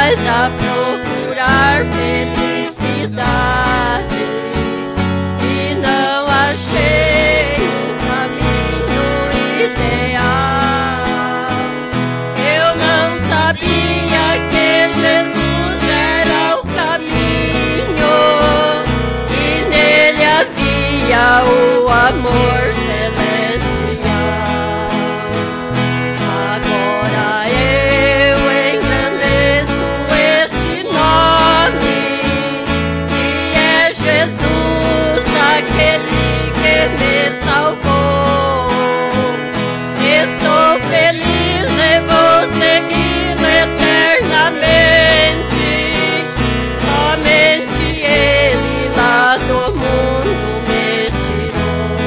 mas a procurar felicidade e não achei o caminho ideal. Eu não sabia que Jesus era o caminho e nele havia o amor celestial. Agora eu engrandeço este nome, que é Jesus, aquele que me salvou. Estou feliz e vou segui-lo eternamente. Somente Ele lá do mundo me tirou.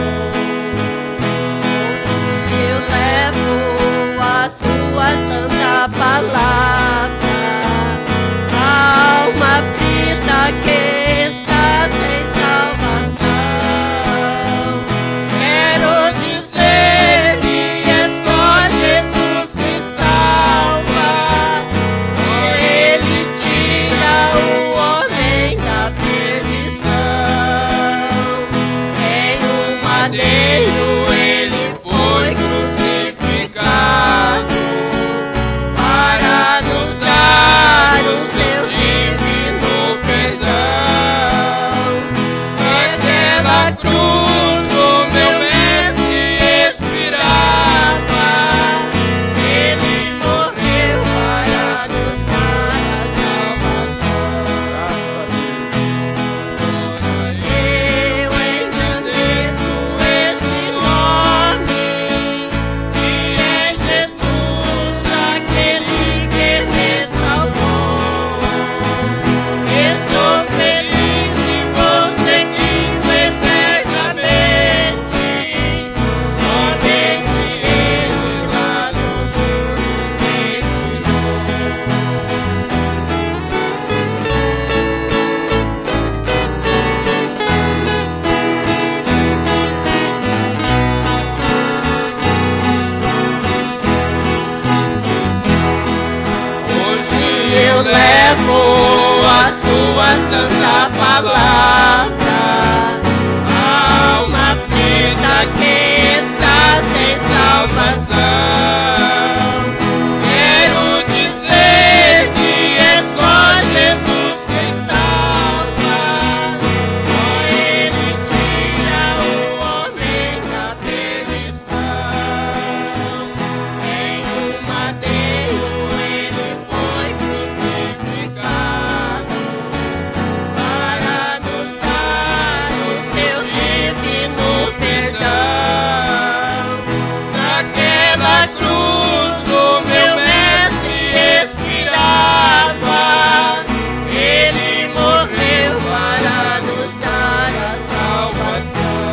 Eu levo a tua santa palavra, alma aflita que está sem salvação. Quero dizer que é só Jesus que salva, só Ele tira o homem da perdição. Em um madeiro Ele foi crucificado para nos dar o seu divino perdão. Naquela cruz o meu mestre expirava, Ele morreu para nos dar a salvação. Eu engrandeço este nome, que é Jesus, aquele que me salvou. Estou feliz e vou segui-lo eternamente. Somente Ele lá no mundo me tirou. Hoje eu levo a sua santa palavra, alma aflita que está sem salvação. Quero dizer que é só Jesus quem salva, só Ele tira o homem da perdição. Em um madeiro Ele foi crucificado para nos dar o seu divino perdão. Naquela cruz o meu mestre expirava, Ele morreu para nos dar a salvação.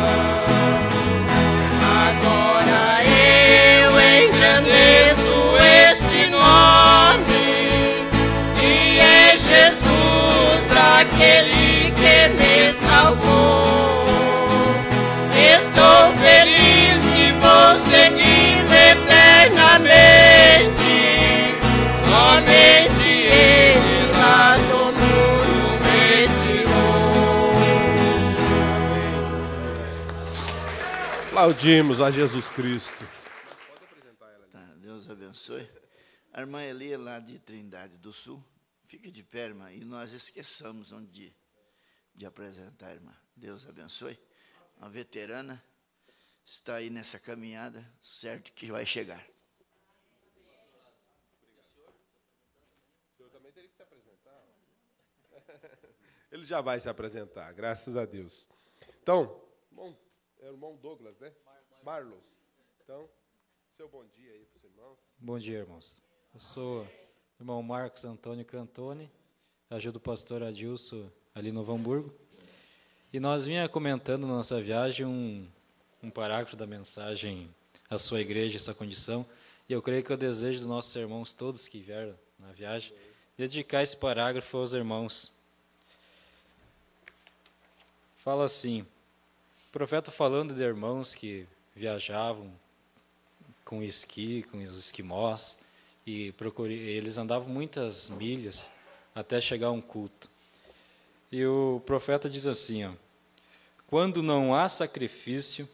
Agora eu engrandeço este nome, que é Jesus, aquele que me salvou. Estou feliz e vou segui-lo eternamente. Somente Ele lá do mundo me tirou. Aplaudimos a Jesus Cristo. Tá, Deus abençoe. A irmã Elia, lá de Trindade do Sul, fica de pé, irmã, e nós esqueçamos onde de apresentar a irmã. Deus abençoe. Uma veterana está aí nessa caminhada, certo que vai chegar. O senhor também teria que se apresentar. Ele já vai se apresentar, graças a Deus. Então, é o irmão Douglas, né? Marlos. Então, seu bom dia aí para os irmãos. Bom dia, irmãos. Eu sou o irmão Marcos Antônio Cantoni, ajudo o pastor Adilson ali no Novo Hamburgo. E nós vinha comentando na nossa viagem um parágrafo da mensagem A Sua Igreja, Essa Condição. E eu creio que é o desejo dos nossos irmãos todos que vieram na viagem, dedicar esse parágrafo aos irmãos. Fala assim, o profeta falando de irmãos que viajavam com esqui, com os esquimós, e eles andavam muitas milhas até chegar um culto. E o profeta diz assim, ó, quando não há sacrifício,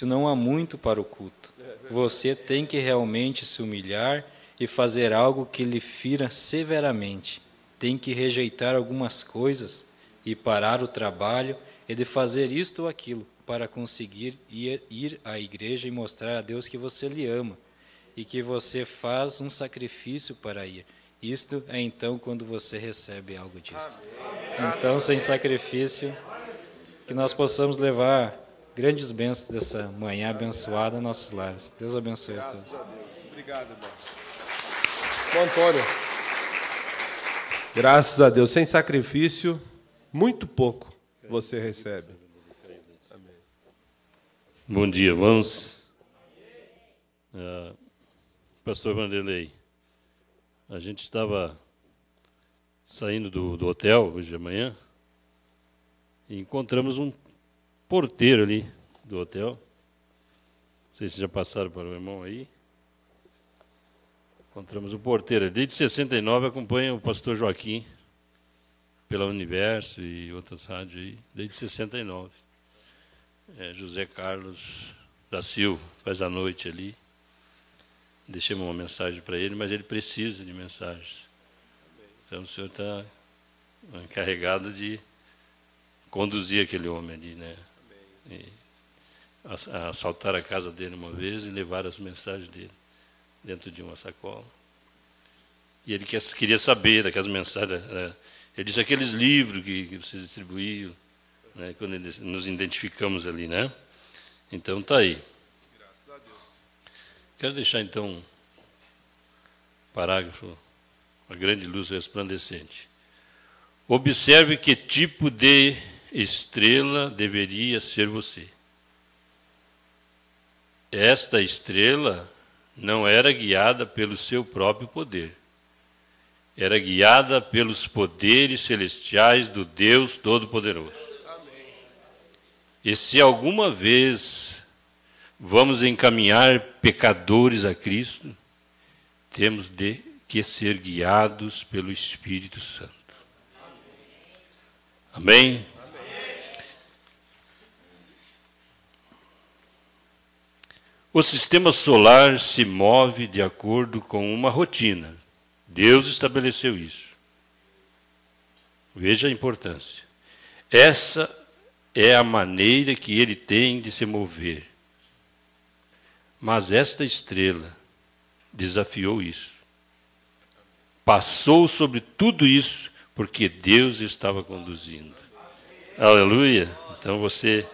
não há muito para o culto. Você tem que realmente se humilhar e fazer algo que lhe fira severamente. Tem que rejeitar algumas coisas e parar o trabalho e de fazer isto ou aquilo para conseguir ir à igreja e mostrar a Deus que você lhe ama e que você faz um sacrifício para ir. Isto é então quando você recebe algo disso. Então, sem sacrifício, que nós possamos levar grandes bênçãos dessa manhã abençoada a nossos lares. Deus abençoe a todos. Obrigado, irmão. Bom, Antônio. Graças a Deus. Sem sacrifício, muito pouco você recebe. Amém. Bom dia, irmãos. Pastor Vanderlei, a gente estava saindo do hotel hoje de manhã e encontramos um porteiro ali do hotel. Não sei se já passaram para o irmão aí. Encontramos o porteiro. Desde 69 acompanha o pastor Joaquim pela Universo e outras rádios aí, desde 69. José Carlos da Silva, faz a noite ali. Deixei uma mensagem para ele, mas ele precisa de mensagens. Então o senhor está encarregado de conduzir aquele homem ali, né? E assaltar a casa dele uma vez e levar as mensagens dele dentro de uma sacola. E ele queria saber daquelas mensagens. Ele disse aqueles livros que vocês distribuíram, né, quando nos identificamos ali, né? Então está aí. Quero deixar então um parágrafo, a grande luz resplandecente. Observe que tipo de estrela deveria ser você. Esta estrela não era guiada pelo seu próprio poder. Era guiada pelos poderes celestiais do Deus Todo-Poderoso. E se alguma vez vamos encaminhar pecadores a Cristo, temos que ser guiados pelo Espírito Santo. Amém? O sistema solar se move de acordo com uma rotina. Deus estabeleceu isso. Veja a importância. Essa é a maneira que ele tem de se mover. Mas esta estrela desafiou isso. Passou sobre tudo isso porque Deus estava conduzindo. Aleluia! Então você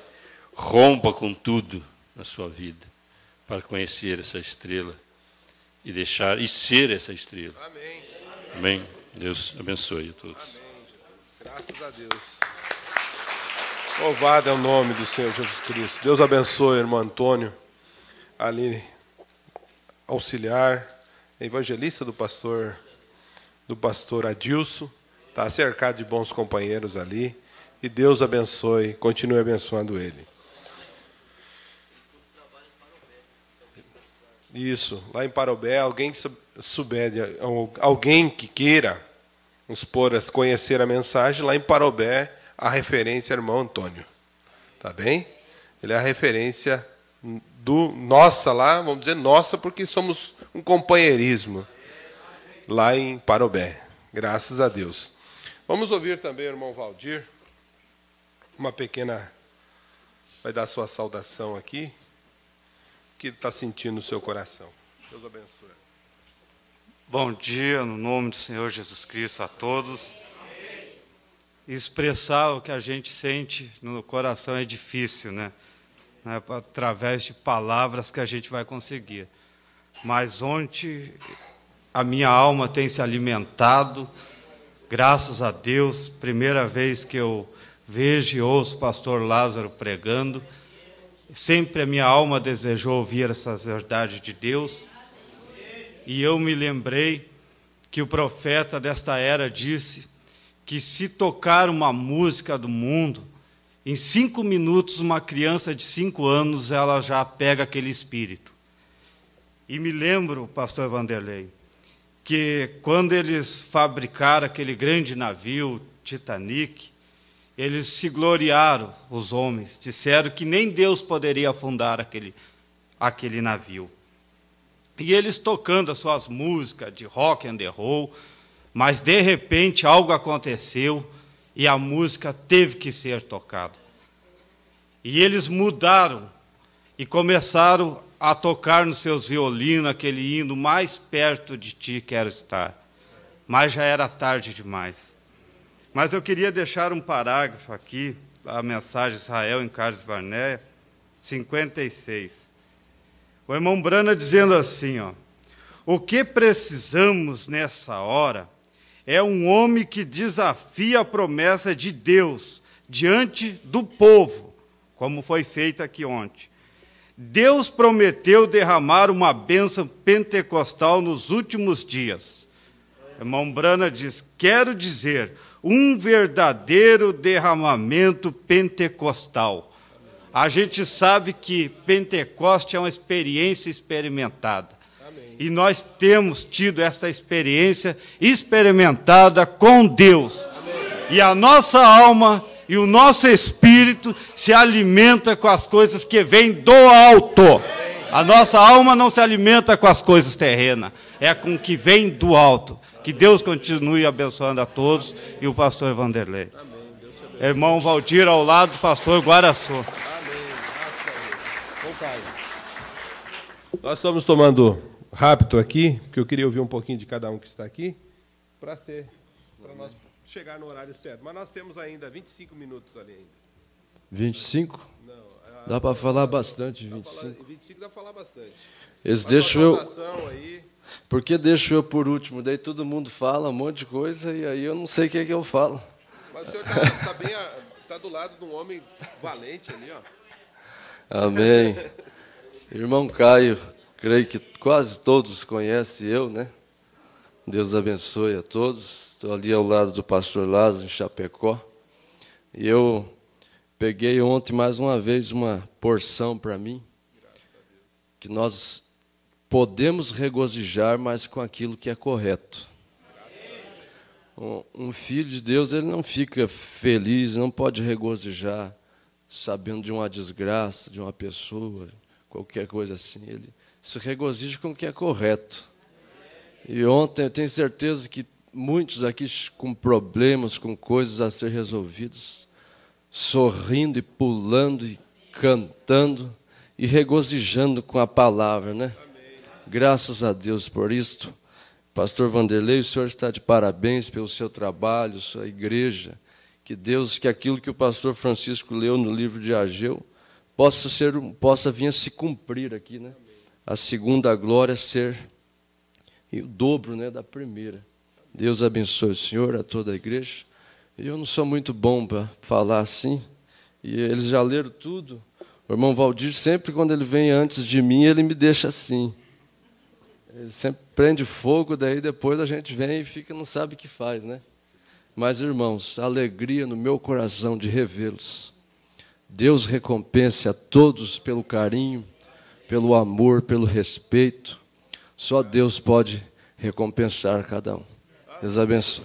rompa com tudo na sua vida para conhecer essa estrela e deixar e ser essa estrela. Amém. Amém. Deus abençoe a todos. Amém, Jesus. Graças a Deus. Louvado é o nome do Senhor Jesus Cristo. Deus abençoe, irmão Antônio, ali, auxiliar, evangelista do pastor Adilson. Está cercado de bons companheiros ali. E Deus abençoe, continue abençoando ele. Isso, lá em Parobé, alguém que souber, alguém que queira nos pôr a conhecer a mensagem, lá em Parobé, a referência é o irmão Antônio. Tá bem? Ele é a referência nossa lá, vamos dizer nossa, porque somos um companheirismo lá em Parobé. Graças a Deus. Vamos ouvir também o irmão Valdir. Uma pequena... Vai dar sua saudação aqui. O que está sentindo no seu coração. Deus abençoe. Bom dia, no nome do Senhor Jesus Cristo a todos. Expressar o que a gente sente no coração é difícil, né? Através de palavras que a gente vai conseguir. Mas ontem a minha alma tem se alimentado, graças a Deus, primeira vez que eu vejo e ouço o pastor Lázaro pregando. Sempre a minha alma desejou ouvir essas verdades de Deus. E eu me lembrei que o profeta desta era disse que se tocar uma música do mundo, em 5 minutos uma criança de 5 anos ela já pega aquele espírito. E me lembro, pastor Vanderlei, que quando eles fabricaram aquele grande navio, Titanic, eles se gloriaram, os homens, disseram que nem Deus poderia afundar aquele navio. E eles tocando as suas músicas de rock and roll, mas de repente algo aconteceu e a música teve que ser tocada. E eles mudaram e começaram a tocar nos seus violinos aquele hino, mais perto de ti quero estar. Mas já era tarde demais. Mas eu queria deixar um parágrafo aqui, a mensagem de Israel em Carlos Barnea, 56. O irmão Brana dizendo assim, ó: o que precisamos nessa hora é um homem que desafia a promessa de Deus diante do povo, como foi feito aqui ontem. Deus prometeu derramar uma bênção pentecostal nos últimos dias. O irmão Brana diz, quero dizer, um verdadeiro derramamento pentecostal. A gente sabe que Pentecoste é uma experiência experimentada. Amém. E nós temos tido essa experiência experimentada com Deus. Amém. E a nossa alma e o nosso espírito se alimenta com as coisas que vêm do alto. Amém. A nossa alma não se alimenta com as coisas terrenas, é com o que vem do alto. Que Deus continue abençoando a todos. Amém. E o pastor Vanderlei. Amém. Irmão Valdir ao lado do pastor Guaraçu. Nós estamos tomando rápido aqui, porque eu queria ouvir um pouquinho de cada um que está aqui, para nós chegar no horário certo. Mas nós temos ainda 25 minutos ali ainda. 25? Não. Dá para falar bastante, 25. 25 dá para falar bastante. Eles deixam eu... Porque deixo eu por último, daí todo mundo fala um monte de coisa e aí eu não sei o que é que eu falo. Mas o senhor está do lado de um homem valente ali, ó. Amém. Irmão Caio, creio que quase todos conhecem eu, né? Deus abençoe a todos. Estou ali ao lado do pastor Lázaro, em Chapecó. E eu peguei ontem, mais uma vez, uma porção para mim. Que nós podemos regozijar, mas com aquilo que é correto. Um filho de Deus, ele não fica feliz, não pode regozijar, sabendo de uma desgraça, de uma pessoa, qualquer coisa assim. Ele se regozija com o que é correto. E ontem eu tenho certeza que muitos aqui com problemas, com coisas a ser resolvidas, sorrindo e pulando e cantando e regozijando com a palavra, né? Graças a Deus por isto. Pastor Vanderlei, o senhor está de parabéns pelo seu trabalho, sua igreja. Que Deus, que aquilo que o pastor Francisco leu no livro de Ageu, possa vir a se cumprir aqui, né? A segunda glória ser o dobro, né, da primeira. Deus abençoe o senhor, a toda a igreja. Eu não sou muito bom para falar assim, e eles já leram tudo. O irmão Valdir, sempre quando ele vem antes de mim, ele me deixa assim. Ele sempre prende fogo, daí depois a gente vem e fica, não sabe o que faz, né? Mas, irmãos, alegria no meu coração de revê-los. Deus recompense a todos pelo carinho, pelo amor, pelo respeito. Só Deus pode recompensar cada um. Deus abençoe.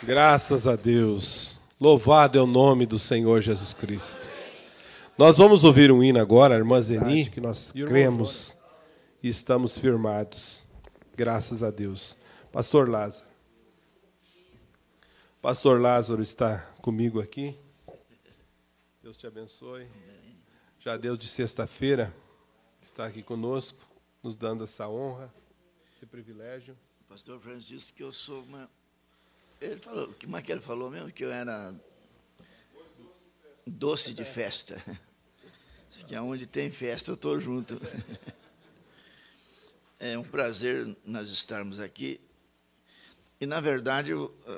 Graças a Deus. Louvado é o nome do Senhor Jesus Cristo. Nós vamos ouvir um hino agora, irmã Zeni, que nós cremos e estamos firmados. Graças a Deus. Pastor Lázaro. Pastor Lázaro está comigo aqui. Deus te abençoe. Já Deus de sexta-feira está aqui conosco, nos dando essa honra, esse privilégio. Pastor Francisco, que eu sou uma... Ele falou, como é que ele falou mesmo? Que eu era doce de festa. Diz que onde tem festa eu estou junto. É um prazer nós estarmos aqui. E, na verdade,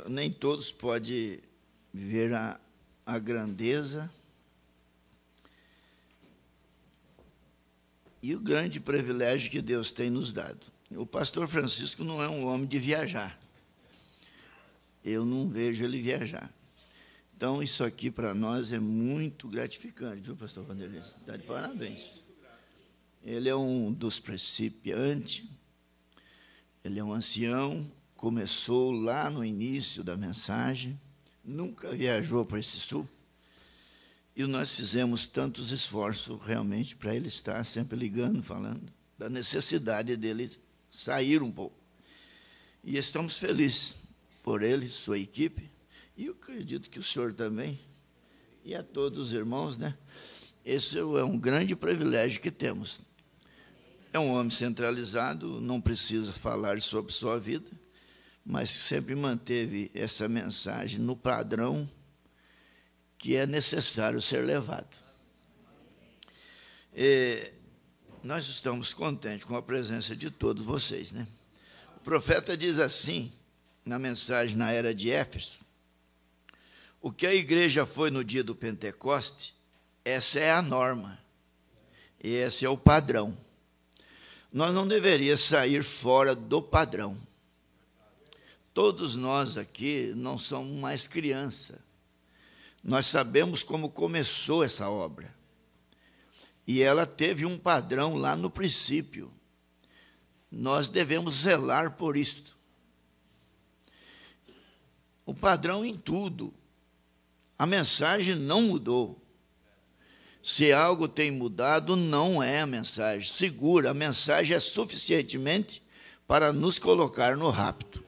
nem todos podem ver a grandeza e o grande privilégio que Deus tem nos dado. O pastor Francisco não é um homem de viajar. Eu não vejo ele viajar. Então, isso aqui para nós é muito gratificante, viu, pastor Vanderlei? Está de parabéns. Ele é um dos principiantes, ele é um ancião, começou lá no início da mensagem, nunca viajou para esse sul, e nós fizemos tantos esforços realmente para ele estar sempre ligando, falando da necessidade dele sair um pouco. E estamos felizes por ele, sua equipe, e eu acredito que o senhor também, e a todos os irmãos, né? Esse é um grande privilégio que temos. É um homem centralizado, não precisa falar sobre sua vida, mas sempre manteve essa mensagem no padrão que é necessário ser levado. Nós estamos contentes com a presença de todos vocês, né? O profeta diz assim, na mensagem na era de Éfeso: o que a igreja foi no dia do Pentecoste, essa é a norma, e esse é o padrão. Nós não deveríamos sair fora do padrão. Todos nós aqui não somos mais criança. Nós sabemos como começou essa obra. E ela teve um padrão lá no princípio. Nós devemos zelar por isto. O padrão em tudo. A mensagem não mudou. Se algo tem mudado, não é a mensagem. Segura, a mensagem é suficientemente para nos colocar no rapto.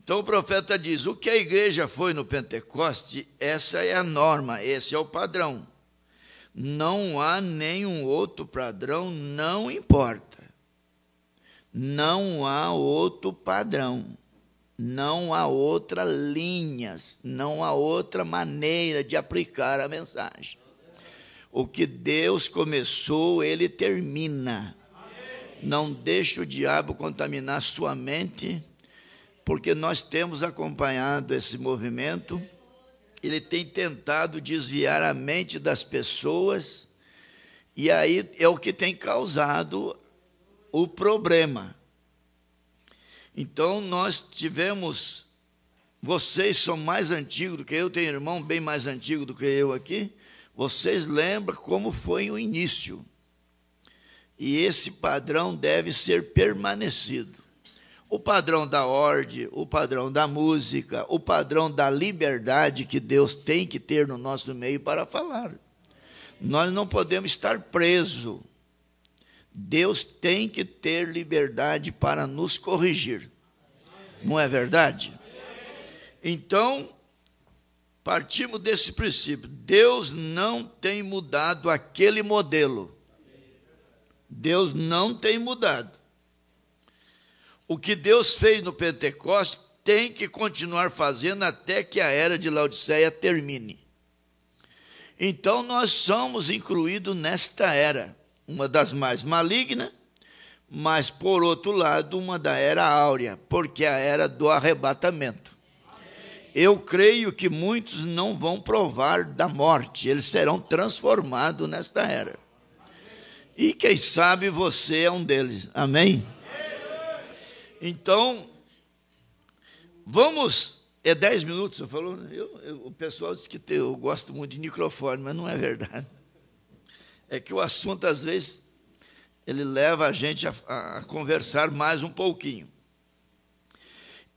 Então o profeta diz, o que a igreja foi no Pentecoste, essa é a norma, esse é o padrão. Não há nenhum outro padrão, não importa. Não há outro padrão. Não há outra linha, não há outra maneira de aplicar a mensagem. O que Deus começou, Ele termina. Não deixe o diabo contaminar sua mente, porque nós temos acompanhado esse movimento. Ele tem tentado desviar a mente das pessoas, e aí é o que tem causado o problema. Então, nós tivemos, vocês são mais antigos do que eu, tenho irmão bem mais antigo do que eu aqui, vocês lembram como foi o início. E esse padrão deve ser permanecido. O padrão da ordem, o padrão da música, o padrão da liberdade que Deus tem que ter no nosso meio para falar. Nós não podemos estar presos. Deus tem que ter liberdade para nos corrigir. Não é verdade? Então, partimos desse princípio. Deus não tem mudado aquele modelo. Deus não tem mudado. O que Deus fez no Pentecostes tem que continuar fazendo até que a era de Laodiceia termine. Então, nós somos incluídos nesta era. Uma das mais malignas, mas, por outro lado, uma da era áurea, porque é a era do arrebatamento. Eu creio que muitos não vão provar da morte, eles serão transformados nesta era. E, quem sabe, você é um deles. Amém? Então, vamos... É 10 minutos, você falou? O pessoal diz que eu gosto muito de microfone, mas não é verdade. É que o assunto, às vezes, ele leva a gente a conversar mais um pouquinho.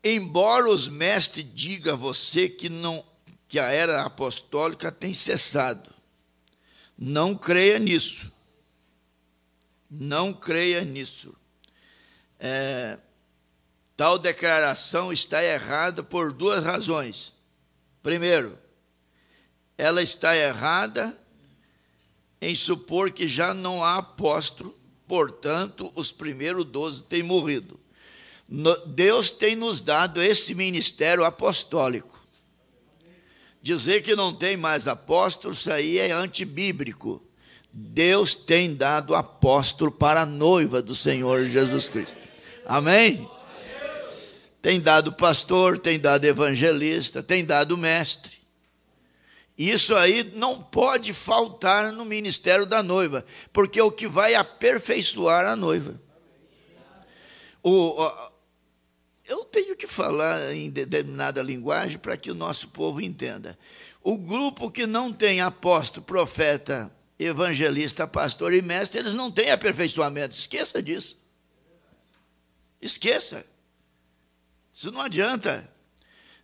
Embora os mestres digam a você que a era apostólica tem cessado, não creia nisso. Não creia nisso. Tal declaração está errada por duas razões. Primeiro, ela está errada em supor que já não há apóstolo, portanto, os primeiros 12 têm morrido. Deus tem nos dado esse ministério apostólico. Dizer que não tem mais apóstolo, isso aí é antibíblico. Deus tem dado apóstolo para a noiva do Senhor Jesus Cristo. Amém? Tem dado pastor, tem dado evangelista, tem dado mestre. Isso aí não pode faltar no ministério da noiva, porque é o que vai aperfeiçoar a noiva. eu tenho que falar em determinada linguagem para que o nosso povo entenda. O grupo que não tem apóstolo, profeta, evangelista, pastor e mestre, eles não têm aperfeiçoamento. Esqueça disso. Esqueça. Isso não adianta.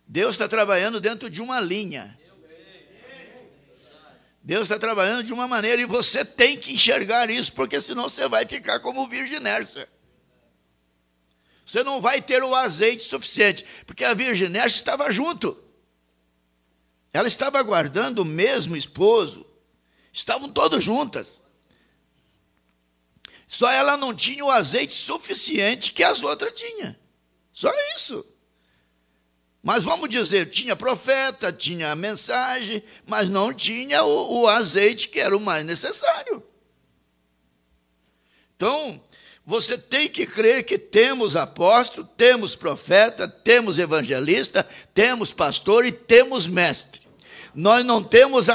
Deus está trabalhando dentro de uma linha. Deus está trabalhando de uma maneira e você tem que enxergar isso, porque senão você vai ficar como Virgem Inércia. Você não vai ter o azeite suficiente, porque a Virgem Inércia estava junto. Ela estava aguardando o mesmo esposo. Estavam todas juntas. Só ela não tinha o azeite suficiente que as outras tinham. Só isso. Mas vamos dizer, tinha profeta, tinha a mensagem, mas não tinha o azeite que era o mais necessário. Então, você tem que crer que temos apóstolo, temos profeta, temos evangelista, temos pastor e temos mestre. Nós não temos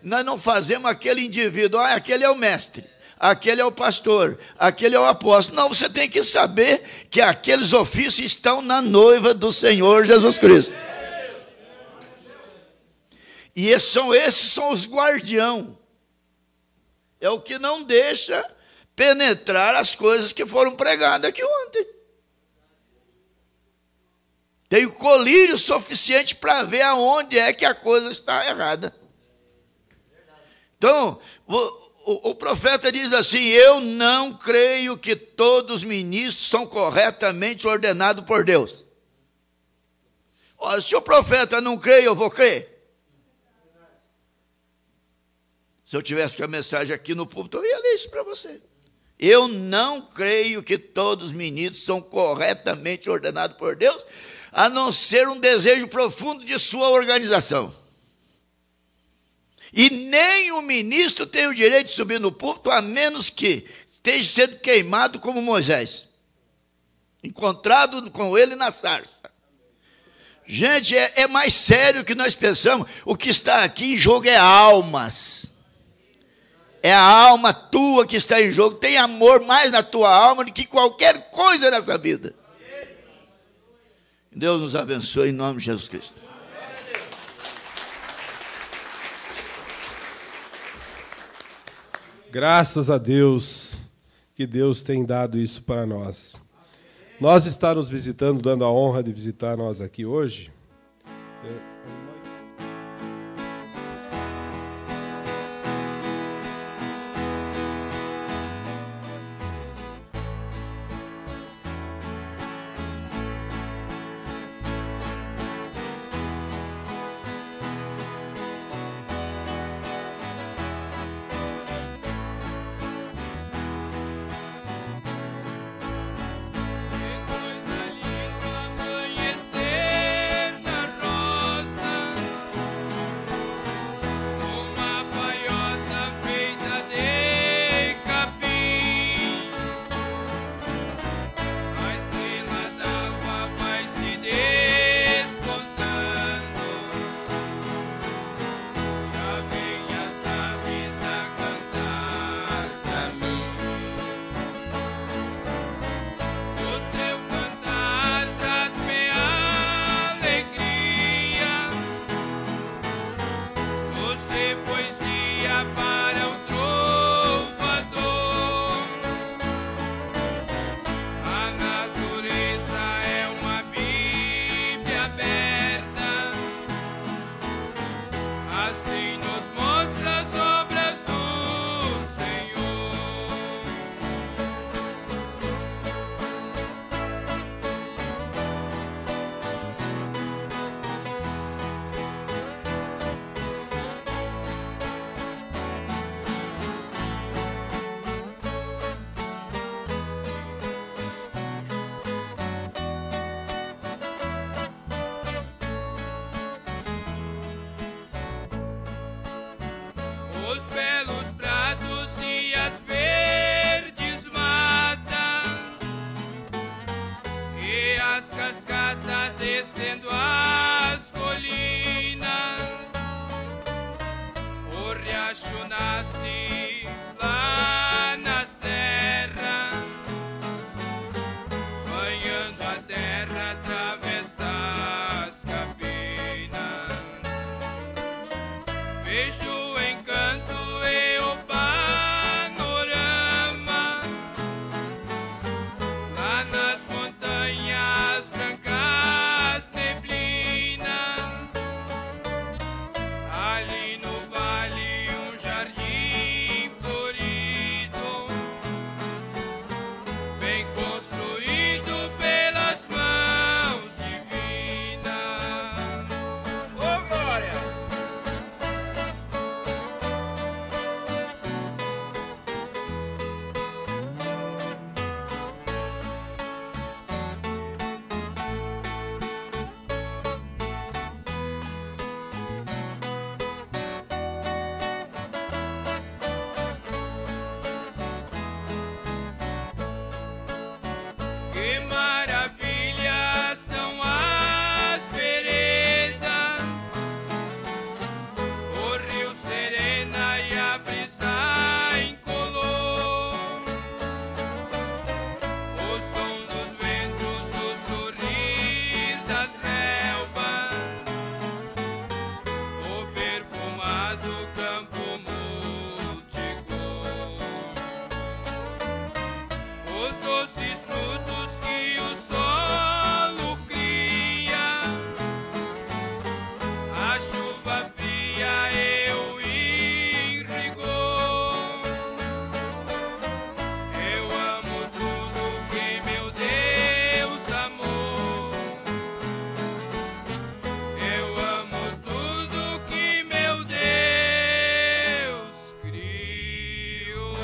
nós não fazemos aquele indivíduo, aquele é o mestre, aquele é o pastor, aquele é o apóstolo. Não, você tem que saber que aqueles ofícios estão na noiva do Senhor Jesus Cristo. E esses são os guardião. É o que não deixa penetrar as coisas que foram pregadas aqui ontem. Tem o colírio suficiente para ver aonde é que a coisa está errada. Então, o profeta diz assim: eu não creio que todos os ministros são corretamente ordenados por Deus. Olha, se o profeta não crê, eu vou crer. Se eu tivesse com a mensagem aqui no púlpito, eu ia ler isso para você. Eu não creio que todos os ministros são corretamente ordenados por Deus, a não ser um desejo profundo de sua organização. E nem o ministro tem o direito de subir no púlpito, a menos que esteja sendo queimado como Moisés, encontrado com ele na sarça. Gente, é mais sério que nós pensamos. O que está aqui em jogo é almas. É a alma tua que está em jogo. Tem amor mais na tua alma do que qualquer coisa nessa vida. Deus nos abençoe em nome de Jesus Cristo. Graças a Deus que Deus tem dado isso para nós. Nós está nos visitando, dando a honra de visitar nós aqui hoje. Os belos prados e as verdes matas e as cascatas descendo as colinas. O riacho nasce lá na serra, banhando a terra. vejo o encanto e o panorama lá nas montanhas brancas neblinas, ali no vale um jardim florido, bem construído pelas mãos divinas. Oh, glória! Que maravilha são as veredas, o rio serena e a brisa incolor, o som dos ventos, o sorrir das relvas, o perfumado campo multicor, os doces frutos que o solo cria, a chuva fria e o irrigor. Eu amo tudo que meu Deus amou. Eu amo tudo que meu Deus criou.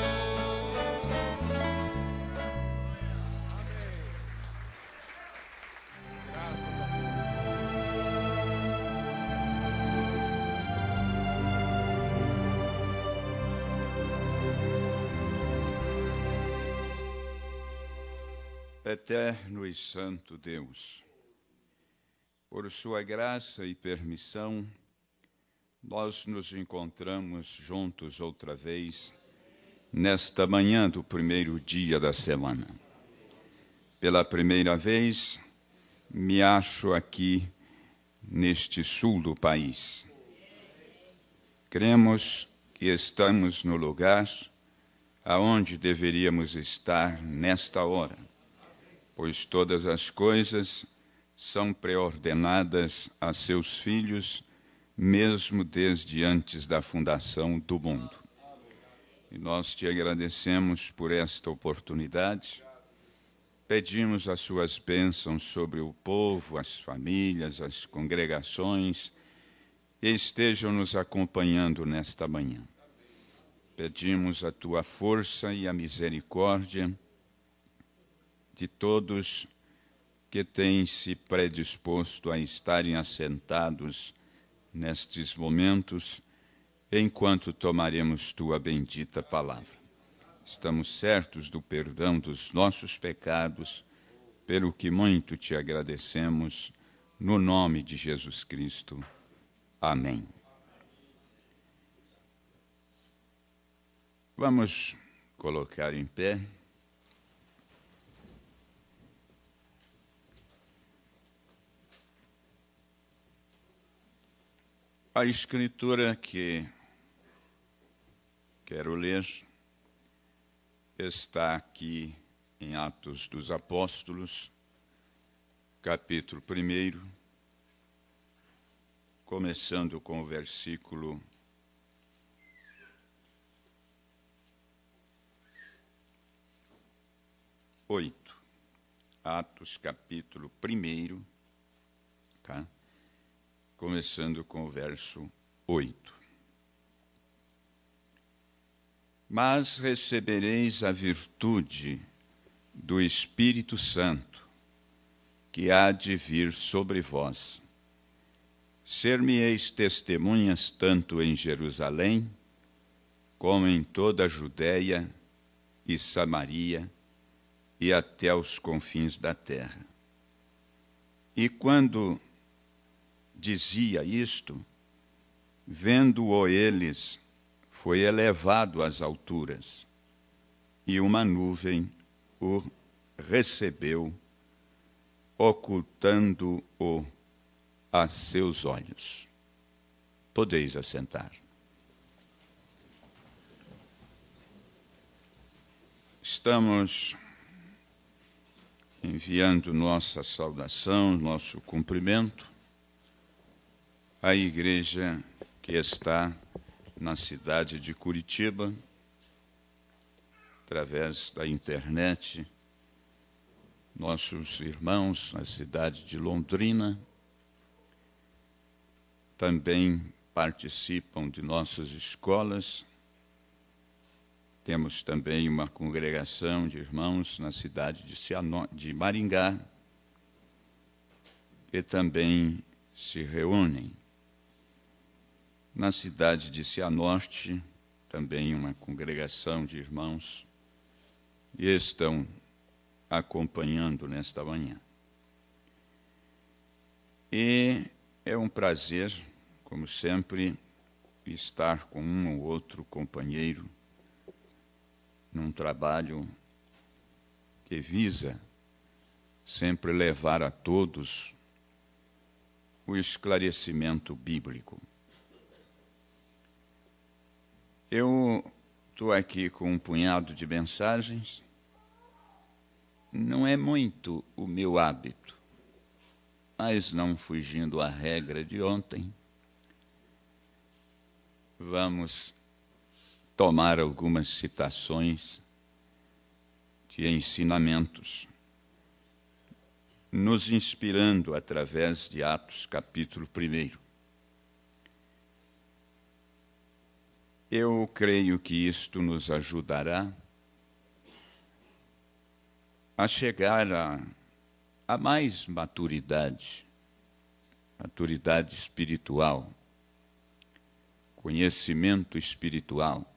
Eterno e santo Deus, por sua graça e permissão, nós nos encontramos juntos outra vez nesta manhã do primeiro dia da semana. Pela primeira vez, me acho aqui neste sul do país. Cremos que estamos no lugar aonde deveríamos estar nesta hora, pois todas as coisas são preordenadas a seus filhos, mesmo desde antes da fundação do mundo. E nós te agradecemos por esta oportunidade, pedimos as suas bênçãos sobre o povo, as famílias, as congregações, e estejam nos acompanhando nesta manhã. Pedimos a tua força e a misericórdia de todos que têm se predisposto a estarem assentados nestes momentos, enquanto tomaremos tua bendita palavra. Estamos certos do perdão dos nossos pecados, pelo que muito te agradecemos, no nome de Jesus Cristo. Amém. Vamos colocar em pé. A escritura que quero ler está aqui em Atos dos Apóstolos, capítulo 1, começando com o versículo 8. Atos, capítulo 1, tá? Começando com o verso 8. Mas recebereis a virtude do Espírito Santo, que há de vir sobre vós. Ser-me-eis testemunhas tanto em Jerusalém, como em toda a Judéia e Samaria, e até os confins da terra. E quando dizia isto, vendo-o eles, foi elevado às alturas, e uma nuvem o recebeu, ocultando-o a seus olhos. Podeis assentar. Estamos enviando nossa saudação, nosso cumprimento à igreja que está na cidade de Curitiba, através da internet, nossos irmãos na cidade de Londrina também participam de nossas escolas. Temos também uma congregação de irmãos na cidade de Maringá, que também se reúnem. Na cidade de Cianorte, também uma congregação de irmãos, e estão acompanhando nesta manhã. E é um prazer, como sempre, estar com um ou outro companheiro num trabalho que visa sempre levar a todos o esclarecimento bíblico. Eu estou aqui com um punhado de mensagens. Não é muito o meu hábito, mas não fugindo à regra de ontem, vamos tomar algumas citações de ensinamentos, nos inspirando através de Atos, capítulo 1. Eu creio que isto nos ajudará a chegar a mais maturidade espiritual, conhecimento espiritual.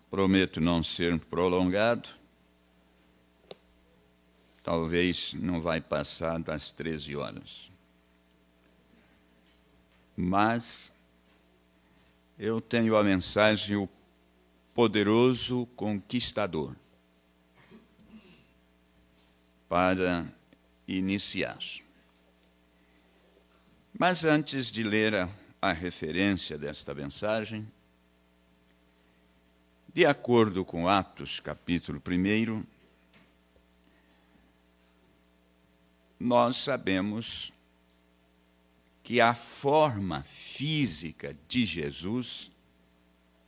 Prometo não ser prolongado, talvez não vai passar das 13 horas. Mas eu tenho a mensagem, o poderoso conquistador, para iniciar. Mas antes de ler a referência desta mensagem, de acordo com Atos, capítulo 1, nós sabemos que a forma física de Jesus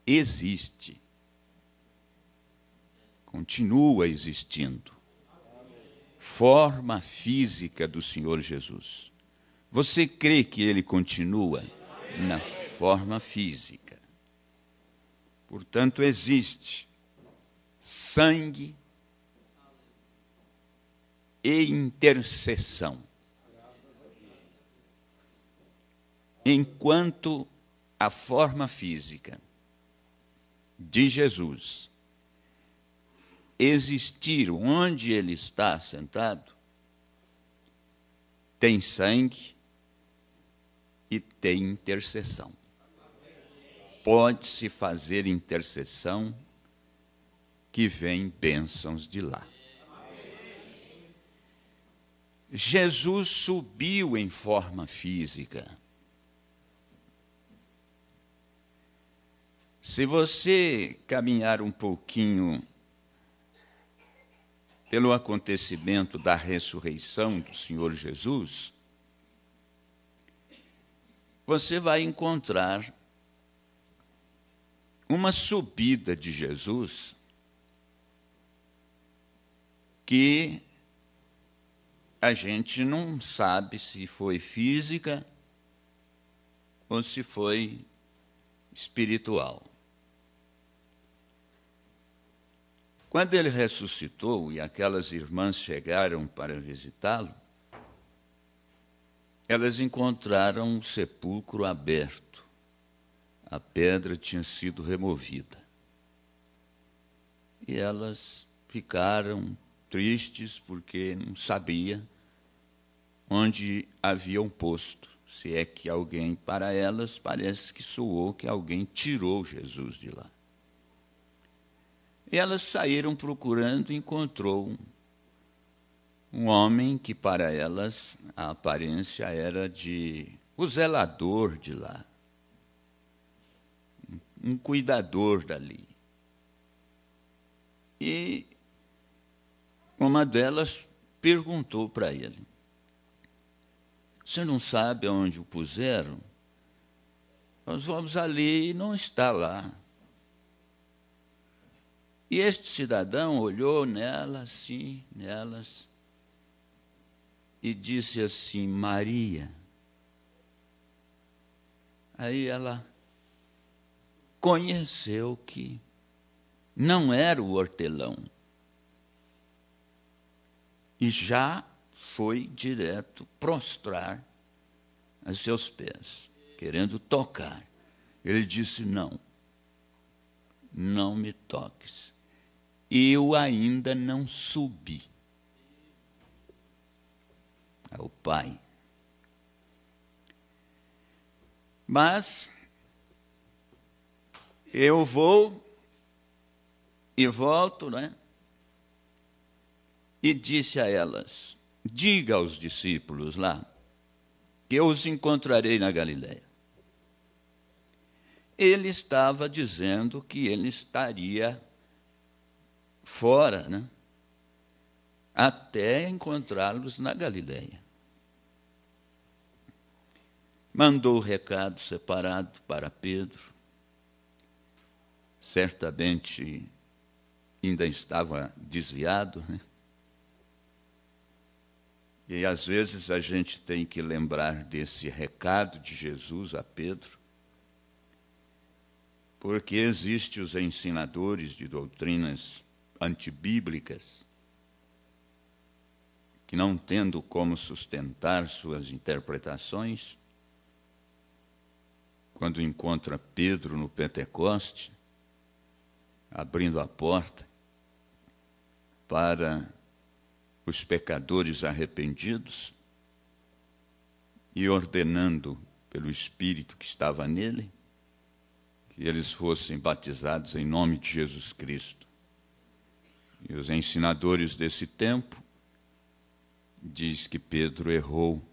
existe, continua existindo. Forma física do Senhor Jesus. Você crê que ele continua na forma física? Portanto, existe sangue e intercessão. Enquanto a forma física de Jesus existir onde ele está sentado, tem sangue e tem intercessão. Pode-se fazer intercessão que vem bênçãos de lá. Jesus subiu em forma física. Se você caminhar um pouquinho pelo acontecimento da ressurreição do Senhor Jesus, você vai encontrar uma subida de Jesus que a gente não sabe se foi física ou se foi espiritual. Quando ele ressuscitou e aquelas irmãs chegaram para visitá-lo, elas encontraram um sepulcro aberto. A pedra tinha sido removida. E elas ficaram tristes porque não sabia onde haviam posto. Se é que alguém, para elas, parece que soou que alguém tirou Jesus de lá. E elas saíram procurando e encontrou um homem que para elas a aparência era de o zelador de lá, um cuidador dali. E uma delas perguntou para ele: você não sabe aonde o puseram? Nós vamos ali e não está lá. E este cidadão olhou nelas, e disse assim: Maria. Aí ela conheceu que não era o hortelão. E já foi direto prostrar a seus pés, querendo tocar. Ele disse: não, não me toques. Eu ainda não subi ao Pai. Mas eu vou e volto, né? E disse a elas: diga aos discípulos lá que eu os encontrarei na Galileia. Ele estava dizendo que ele estaria fora, né? Até encontrá-los na Galileia. Mandou o recado separado para Pedro. Certamente ainda estava desviado, né? E às vezes a gente tem que lembrar desse recado de Jesus a Pedro, porque existem os ensinadores de doutrinas antibíblicas que, não tendo como sustentar suas interpretações, quando encontra Pedro no Pentecoste, abrindo a porta para os pecadores arrependidos e ordenando pelo Espírito que estava nele que eles fossem batizados em nome de Jesus Cristo. E os ensinadores desse tempo diz que Pedro errou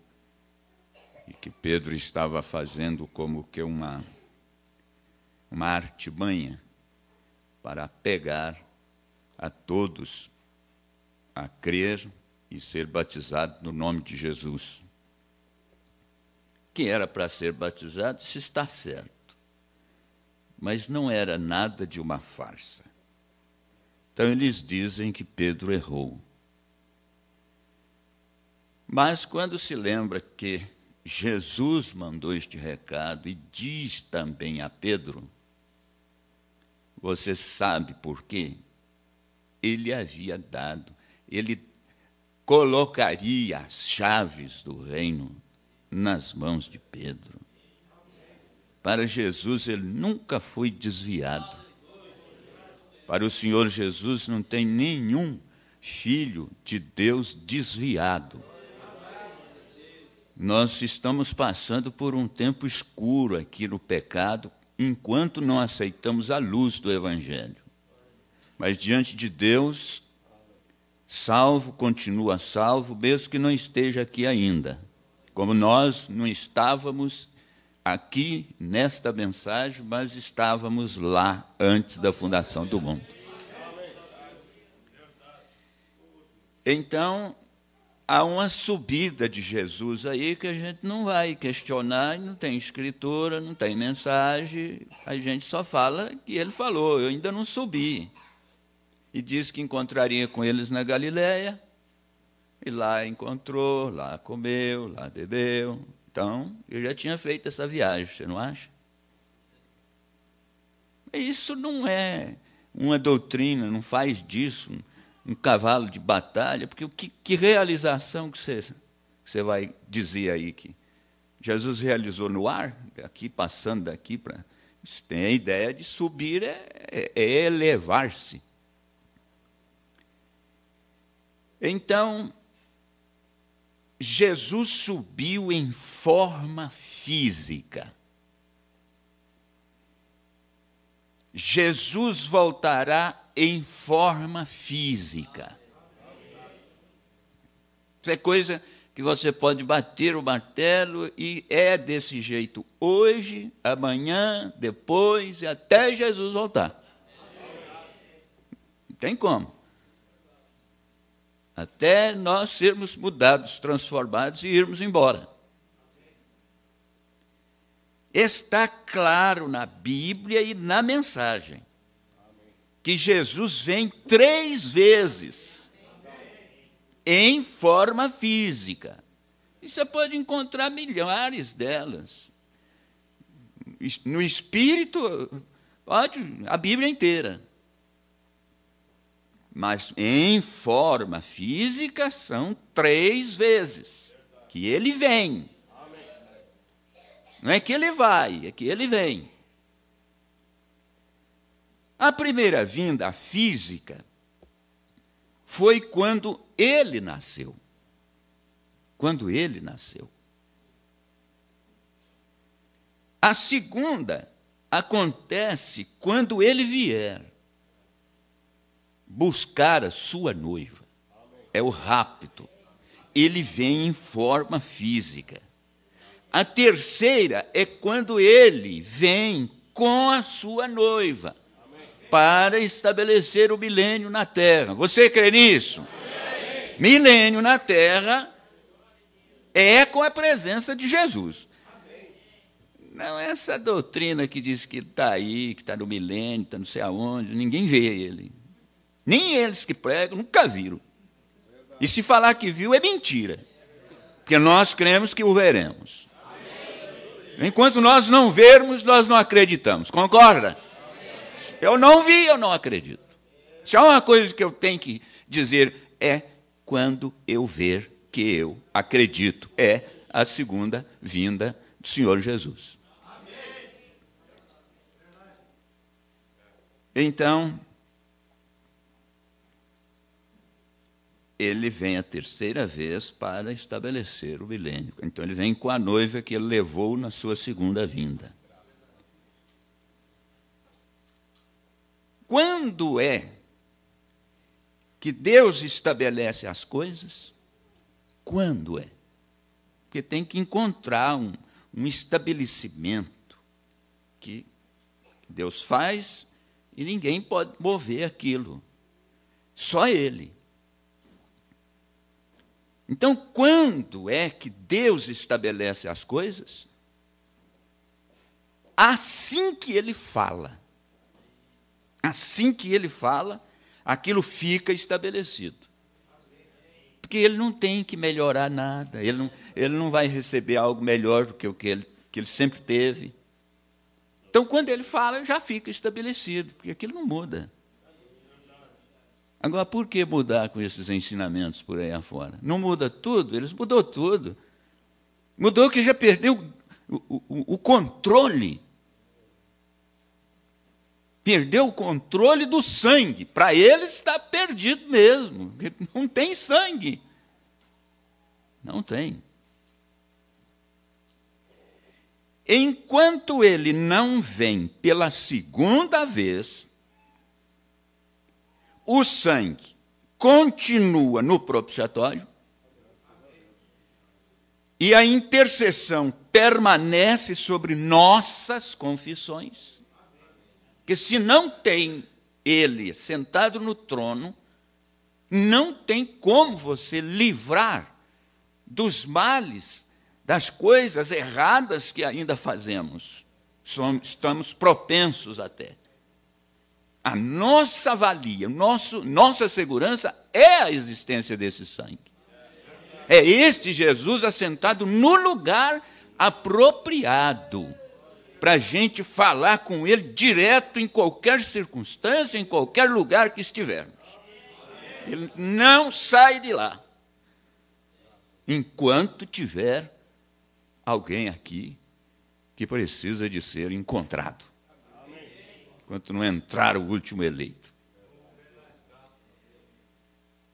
e que Pedro estava fazendo como que uma artimanha para pegar a todos a crer e ser batizado no nome de Jesus. Que era para ser batizado, isso está certo. Mas não era nada de uma farsa. Então eles dizem que Pedro errou. Mas quando se lembra que Jesus mandou este recado e diz também a Pedro, você sabe por quê? Ele havia dado, ele colocaria as chaves do reino nas mãos de Pedro. Para Jesus, ele nunca foi desviado. Para o Senhor Jesus, não tem nenhum filho de Deus desviado. Nós estamos passando por um tempo escuro aqui no pecado, enquanto não aceitamos a luz do Evangelho. Mas diante de Deus, salvo continua salvo, mesmo que não esteja aqui ainda. Como nós não estávamos aqui nesta mensagem, mas estávamos lá antes da fundação do mundo. Então, há uma subida de Jesus aí que a gente não vai questionar, não tem escritura, não tem mensagem, a gente só fala que ele falou, eu ainda não subi. E disse que encontraria com eles na Galileia, e lá encontrou, lá comeu, lá bebeu. Então, eu já tinha feito essa viagem, você não acha? Isso não é uma doutrina, não faz disso um cavalo de batalha, porque que realização que você vai dizer aí que Jesus realizou no ar, aqui passando daqui para... Tem a ideia de subir, é elevar-se. Então, Jesus subiu em forma física. Jesus voltará em forma física. Isso é coisa que você pode bater o martelo e é desse jeito hoje, amanhã, depois e até Jesus voltar. Não tem como. Até nós sermos mudados, transformados e irmos embora. Está claro na Bíblia e na mensagem que Jesus vem 3 vezes em forma física. E você pode encontrar milhares delas. No Espírito, pode, a Bíblia inteira. Mas em forma física são 3 vezes que ele vem. Não é que ele vai, é que ele vem. A primeira vinda física foi quando ele nasceu. Quando ele nasceu. A segunda acontece quando ele vier buscar a sua noiva. É o rapto. Ele vem em forma física. A terceira é quando ele vem com a sua noiva para estabelecer o milênio na terra. Você crê nisso? Amém. Milênio na terra é com a presença de Jesus. Amém. Não é essa doutrina que diz que está aí, que está no milênio, está não sei aonde, ninguém vê ele. Nem eles que pregam nunca viram. E se falar que viu é mentira, porque nós cremos que o veremos. Enquanto nós não vermos, nós não acreditamos. Concorda? Eu não vi, eu não acredito. Se há uma coisa que eu tenho que dizer é quando eu ver que eu acredito. É a segunda vinda do Senhor Jesus. Então, ele vem a terceira vez para estabelecer o milênio. Então, ele vem com a noiva que ele levou na sua segunda vinda. Quando é que Deus estabelece as coisas? Quando é? Porque tem que encontrar um estabelecimento que Deus faz e ninguém pode mover aquilo. Só Ele. Então, quando é que Deus estabelece as coisas? Assim que Ele fala. Assim que Ele fala, aquilo fica estabelecido. Porque Ele não tem que melhorar nada. Ele não vai receber algo melhor do que o que ele sempre teve. Então, quando Ele fala, já fica estabelecido, porque aquilo não muda. Agora, por que mudar com esses ensinamentos por aí afora? Não muda tudo? Eles mudou tudo. Mudou que já perdeu o controle. Perdeu o controle do sangue. Para eles está perdido mesmo. Não tem sangue. Não tem. Enquanto ele não vem pela segunda vez, o sangue continua no propiciatório e a intercessão permanece sobre nossas confissões. Porque se não tem ele sentado no trono, não tem como você livrar dos males, das coisas erradas que ainda fazemos. Estamos propensos até. A nossa valia, nossa segurança é a existência desse sangue. É este Jesus assentado no lugar apropriado para a gente falar com Ele direto em qualquer circunstância, em qualquer lugar que estivermos. Ele não sai de lá enquanto tiver alguém aqui que precisa de ser encontrado. Enquanto não entrar o último eleito.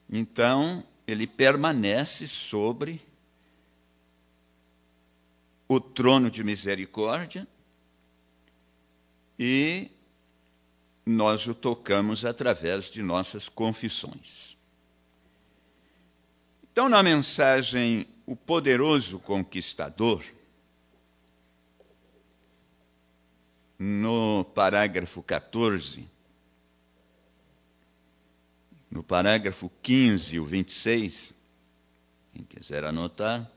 Então, ele permanece sobre o trono de misericórdia e nós o tocamos através de nossas confissões. Então, na mensagem O Poderoso Conquistador, no parágrafo 14, no parágrafo 15, o 26, quem quiser anotar.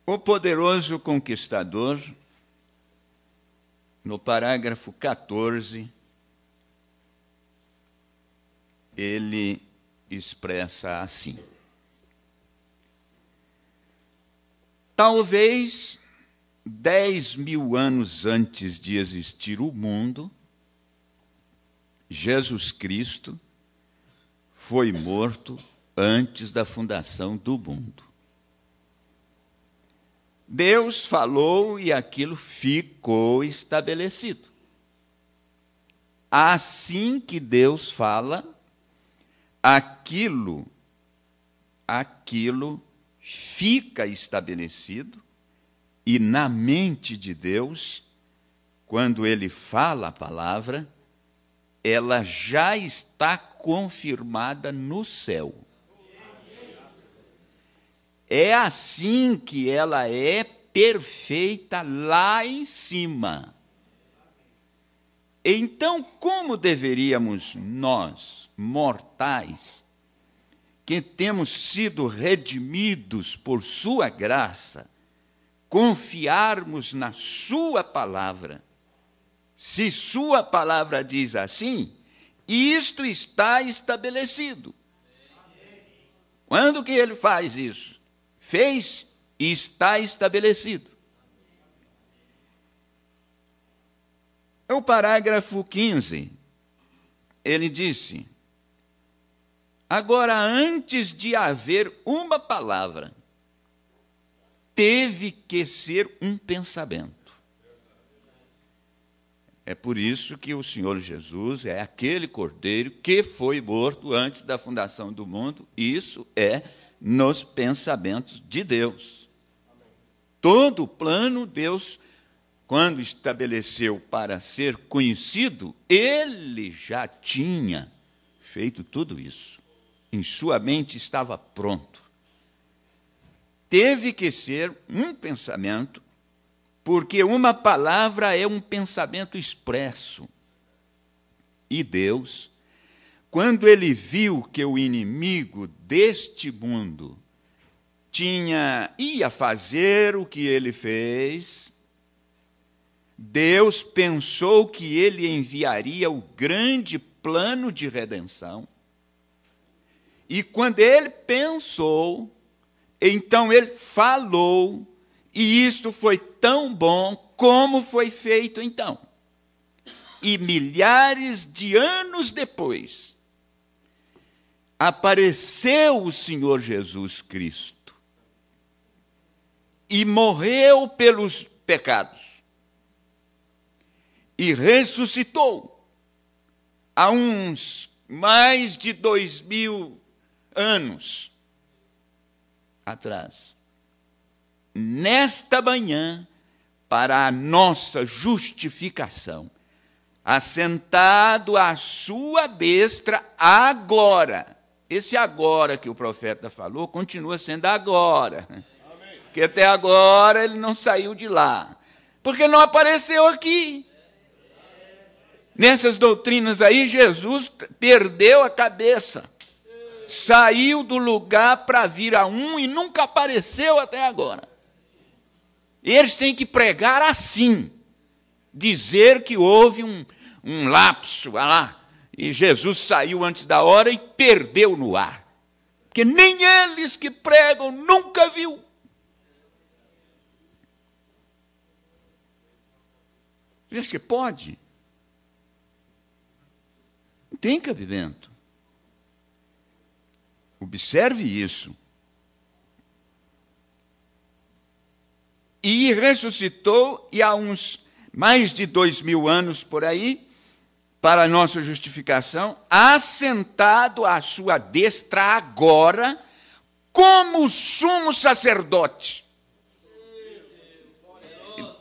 O poderoso conquistador, no parágrafo 14, ele expressa assim: talvez 10.000 anos antes de existir o mundo, Jesus Cristo foi morto antes da fundação do mundo. Deus falou e aquilo ficou estabelecido. Assim que Deus fala, aquilo fica estabelecido, e na mente de Deus, quando Ele fala a palavra, ela já está confirmada no céu. É assim que ela é perfeita lá em cima. Então, como deveríamos nós, mortais, que temos sido redimidos por sua graça, confiarmos na sua palavra? Se sua palavra diz assim, isto está estabelecido. Quando que ele faz isso? Fez e está estabelecido. O parágrafo 15, ele disse: agora, antes de haver uma palavra, teve que ser um pensamento. É por isso que o Senhor Jesus é aquele cordeiro que foi morto antes da fundação do mundo. Isso é nos pensamentos de Deus. Todo o plano, Deus, quando estabeleceu para ser conhecido, Ele já tinha feito tudo isso. Em sua mente estava pronto. Teve que ser um pensamento, porque uma palavra é um pensamento expresso. E Deus, quando Ele viu que o inimigo deste mundo ia fazer o que ele fez, Deus pensou que Ele enviaria o grande plano de redenção. E quando Ele pensou, então Ele falou, e isto foi tão bom como foi feito então. E milhares de anos depois, apareceu o Senhor Jesus Cristo e morreu pelos pecados e ressuscitou há uns mais de 2.000 anos atrás. Nesta manhã, para a nossa justificação, assentado à sua destra agora. Esse agora que o profeta falou continua sendo agora. Amém. Porque até agora ele não saiu de lá. Porque não apareceu aqui. Nessas doutrinas aí, Jesus perdeu a cabeça. Saiu do lugar para vir a um e nunca apareceu até agora. Eles têm que pregar assim. Dizer que houve um lapso lá. E Jesus saiu antes da hora e perdeu no ar. Porque nem eles que pregam nunca viu. Você acha que pode? Não tem cabimento. Observe isso. E ressuscitou, e há uns mais de 2.000 anos por aí, para a nossa justificação, assentado à sua destra agora, como sumo sacerdote.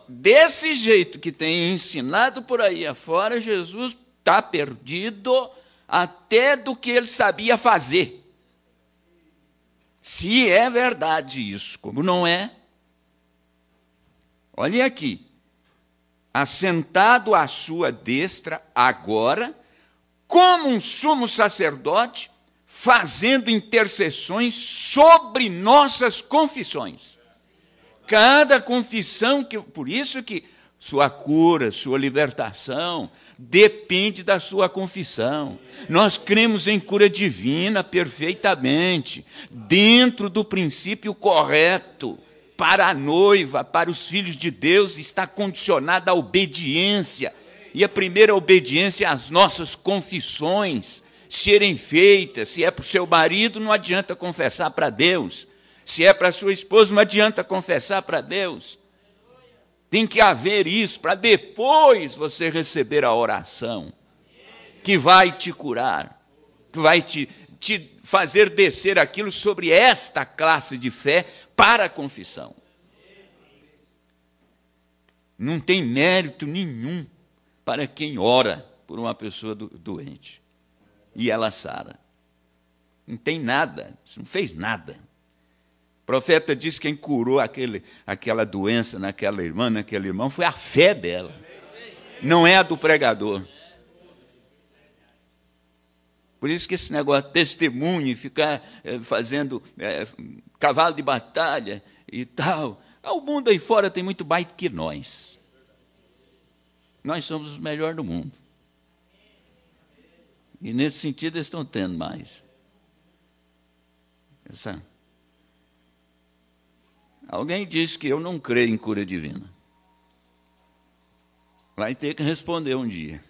Desse jeito que tem ensinado por aí afora, Jesus está perdido até do que ele sabia fazer. Se é verdade isso, como não é, olhem aqui. assentado à sua destra agora, como um sumo sacerdote, fazendo intercessões sobre nossas confissões. Cada confissão, por isso que sua cura, sua libertação, depende da sua confissão. Nós cremos em cura divina perfeitamente, dentro do princípio correto. Para a noiva, para os filhos de Deus, está condicionada a obediência. E a primeira obediência é as nossas confissões serem feitas. Se é para o seu marido, não adianta confessar para Deus. Se é para a sua esposa, não adianta confessar para Deus. Tem que haver isso para depois você receber a oração que vai te curar, que vai te fazer descer aquilo sobre esta classe de fé para a confissão. Não tem mérito nenhum para quem ora por uma pessoa doente e ela sara. Não tem nada, você não fez nada. O profeta diz que quem curou aquela doença naquela irmã, naquele irmão, foi a fé dela, não é a do pregador. Por isso que esse negócio de testemunho, ficar fazendo cavalo de batalha e tal. O mundo aí fora tem muito mais do que nós. Nós somos os melhores do mundo. E nesse sentido eles estão tendo mais. Alguém disse que eu não creio em cura divina. Vai ter que responder um dia.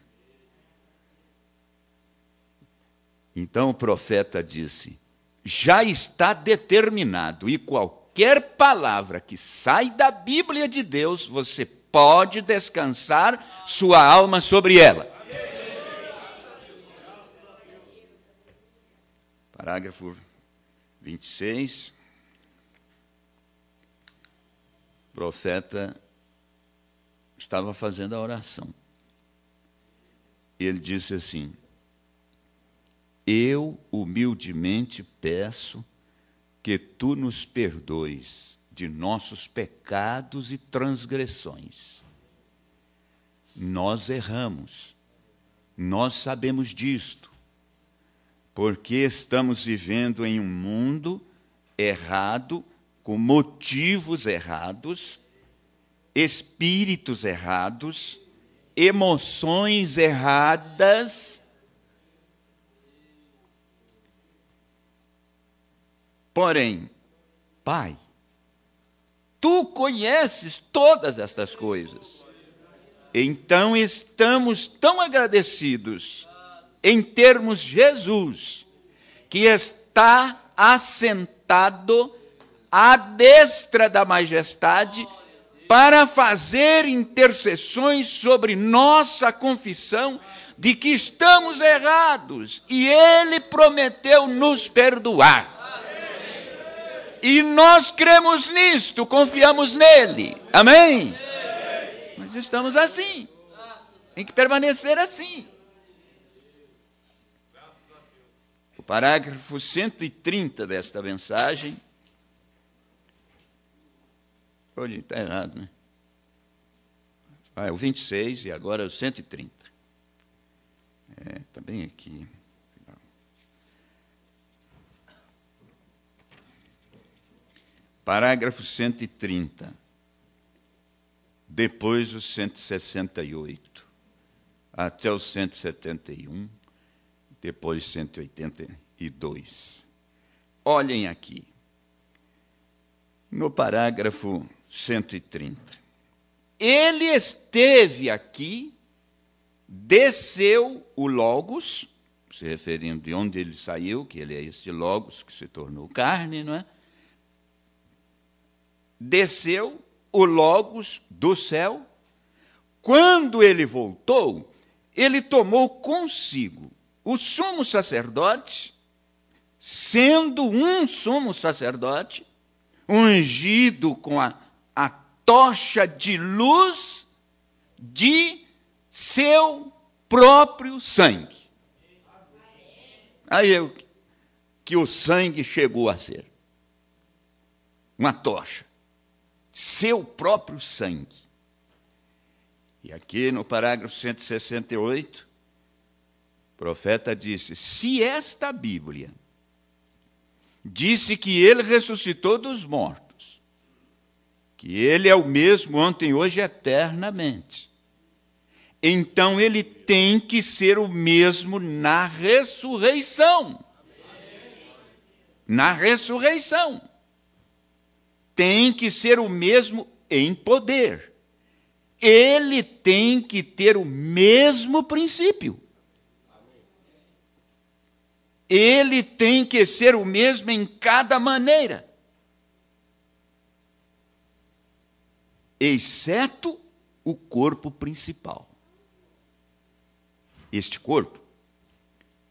Então o profeta disse: já está determinado, e qualquer palavra que sai da Bíblia de Deus, você pode descansar sua alma sobre ela. Parágrafo 26. O profeta estava fazendo a oração. E ele disse assim: eu humildemente peço que tu nos perdoes de nossos pecados e transgressões. Nós erramos, nós sabemos disto, porque estamos vivendo em um mundo errado, com motivos errados, espíritos errados, emoções erradas. Porém, Pai, tu conheces todas estas coisas. Então estamos tão agradecidos em termos Jesus, que está assentado à destra da majestade para fazer intercessões sobre nossa confissão de que estamos errados, e Ele prometeu nos perdoar. E nós cremos nisto, confiamos nele. Amém? Mas estamos assim. Tem que permanecer assim. O parágrafo 130 desta mensagem. Olha, está errado, né? É o 26 e agora o 130. Está bem aqui. Parágrafo 130, depois o 168, até o 171, depois 182. Olhem aqui, no parágrafo 130. Ele esteve aqui, desceu o Logos, se referindo de onde ele saiu, que ele é este Logos que se tornou carne, não é? Desceu o Logos do céu. Quando ele voltou, ele tomou consigo o sumo sacerdote, sendo um sumo sacerdote, ungido com a tocha de luz de seu próprio sangue. Aí que o sangue chegou a ser uma tocha. Seu próprio sangue. E aqui no parágrafo 168, o profeta disse: se esta Bíblia disse que ele ressuscitou dos mortos, que ele é o mesmo ontem, hoje, eternamente, então ele tem que ser o mesmo na ressurreição. Na ressurreição. Tem que ser o mesmo em poder. Ele tem que ter o mesmo princípio. Ele tem que ser o mesmo em cada maneira, exceto o corpo principal. Este corpo,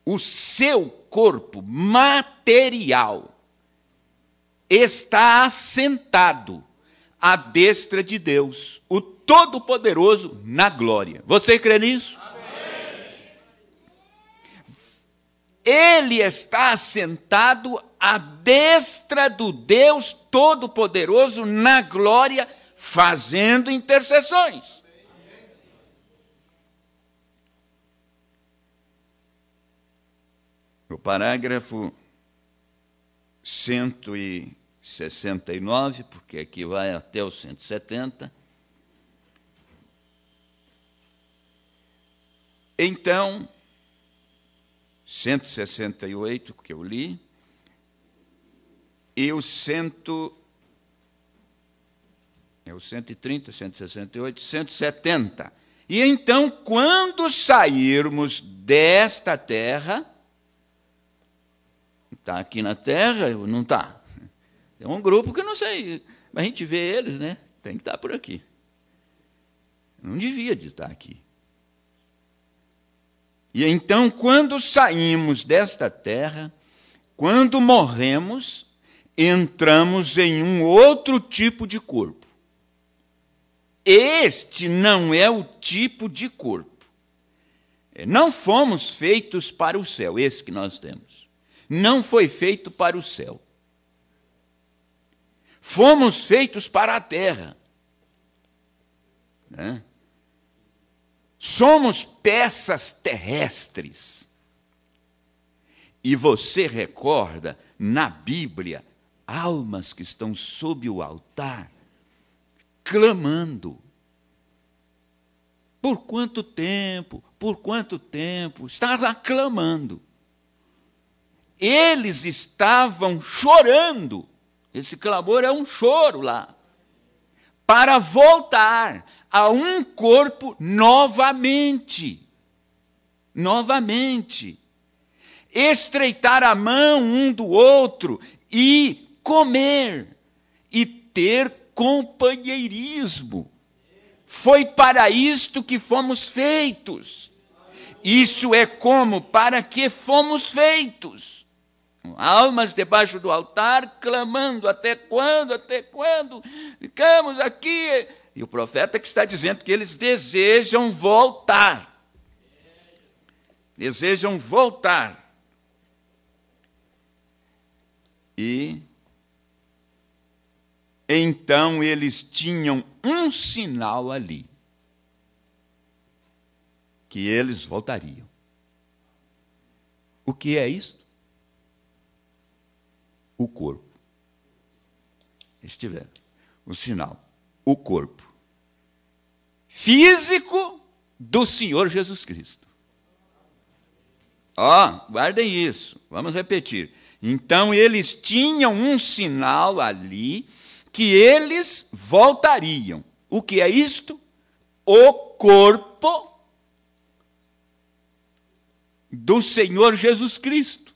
o seu corpo material, está assentado à destra de Deus, o Todo-Poderoso, na glória. Você crê nisso? Ele está assentado à destra do Deus Todo-Poderoso na glória, fazendo intercessões. No parágrafo 169, porque aqui vai até o 170, então, 168, que eu li, e o 130, 168, 170. E então, quando sairmos desta terra, está aqui na terra, não está? Tem um grupo que eu não sei, mas a gente vê eles, né? Tem que estar por aqui. Não devia de estar aqui. E então, quando saímos desta terra, quando morremos, entramos em um outro tipo de corpo. Este não é o tipo de corpo. Não fomos feitos para o céu, esse que nós temos. Não foi feito para o céu. Fomos feitos para a terra. Né? Somos peças terrestres. E você recorda, na Bíblia, almas que estão sob o altar, clamando. Por quanto tempo? Por quanto tempo? Está lá clamando. Eles estavam chorando. Esse clamor é um choro lá. Para voltar a um corpo novamente. Novamente. Estreitar a mão um do outro e comer. E ter companheirismo. Foi para isto que fomos feitos. Isso é como para que fomos feitos. Almas debaixo do altar, clamando, até quando? Até quando? Ficamos aqui. E o profeta que está dizendo que eles desejam voltar. Desejam voltar. E então eles tinham um sinal ali, que eles voltariam. O que é isso? O corpo. Estiveram. O sinal. O corpo físico do Senhor Jesus Cristo. Guardem isso. Vamos repetir. Então, eles tinham um sinal ali que eles voltariam. O que é isto? O corpo do Senhor Jesus Cristo.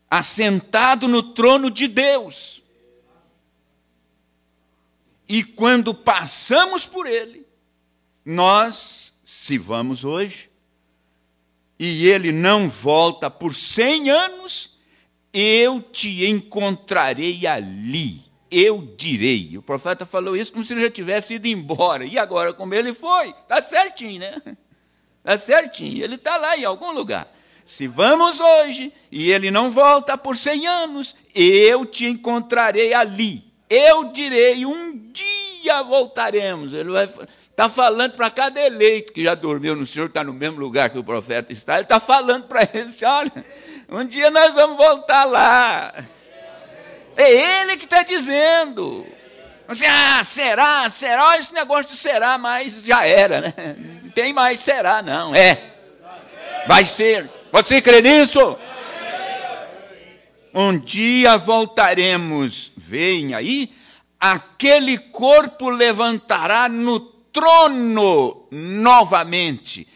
Assentado no trono de Deus. E quando passamos por ele, nós, se vamos hoje, e ele não volta por 100 anos, eu te encontrarei ali, eu direi. O profeta falou isso como se ele já tivesse ido embora. E agora, como ele foi? Está certinho, né? Está certinho, ele está lá em algum lugar. Se vamos hoje, e ele não volta por 100 anos, eu te encontrarei ali. Eu direi um dia. dia voltaremos. Ele está falando para cada eleito que já dormiu no Senhor, está no mesmo lugar que o profeta está. Ele está falando para eles, olha, um dia nós vamos voltar lá. É ele que está dizendo. Você, será? Olha esse negócio de será, mas já era, né? Não tem mais será, não. Vai ser. Você crê nisso? Um dia voltaremos. Vem aí, aquele corpo levantará no trono novamente.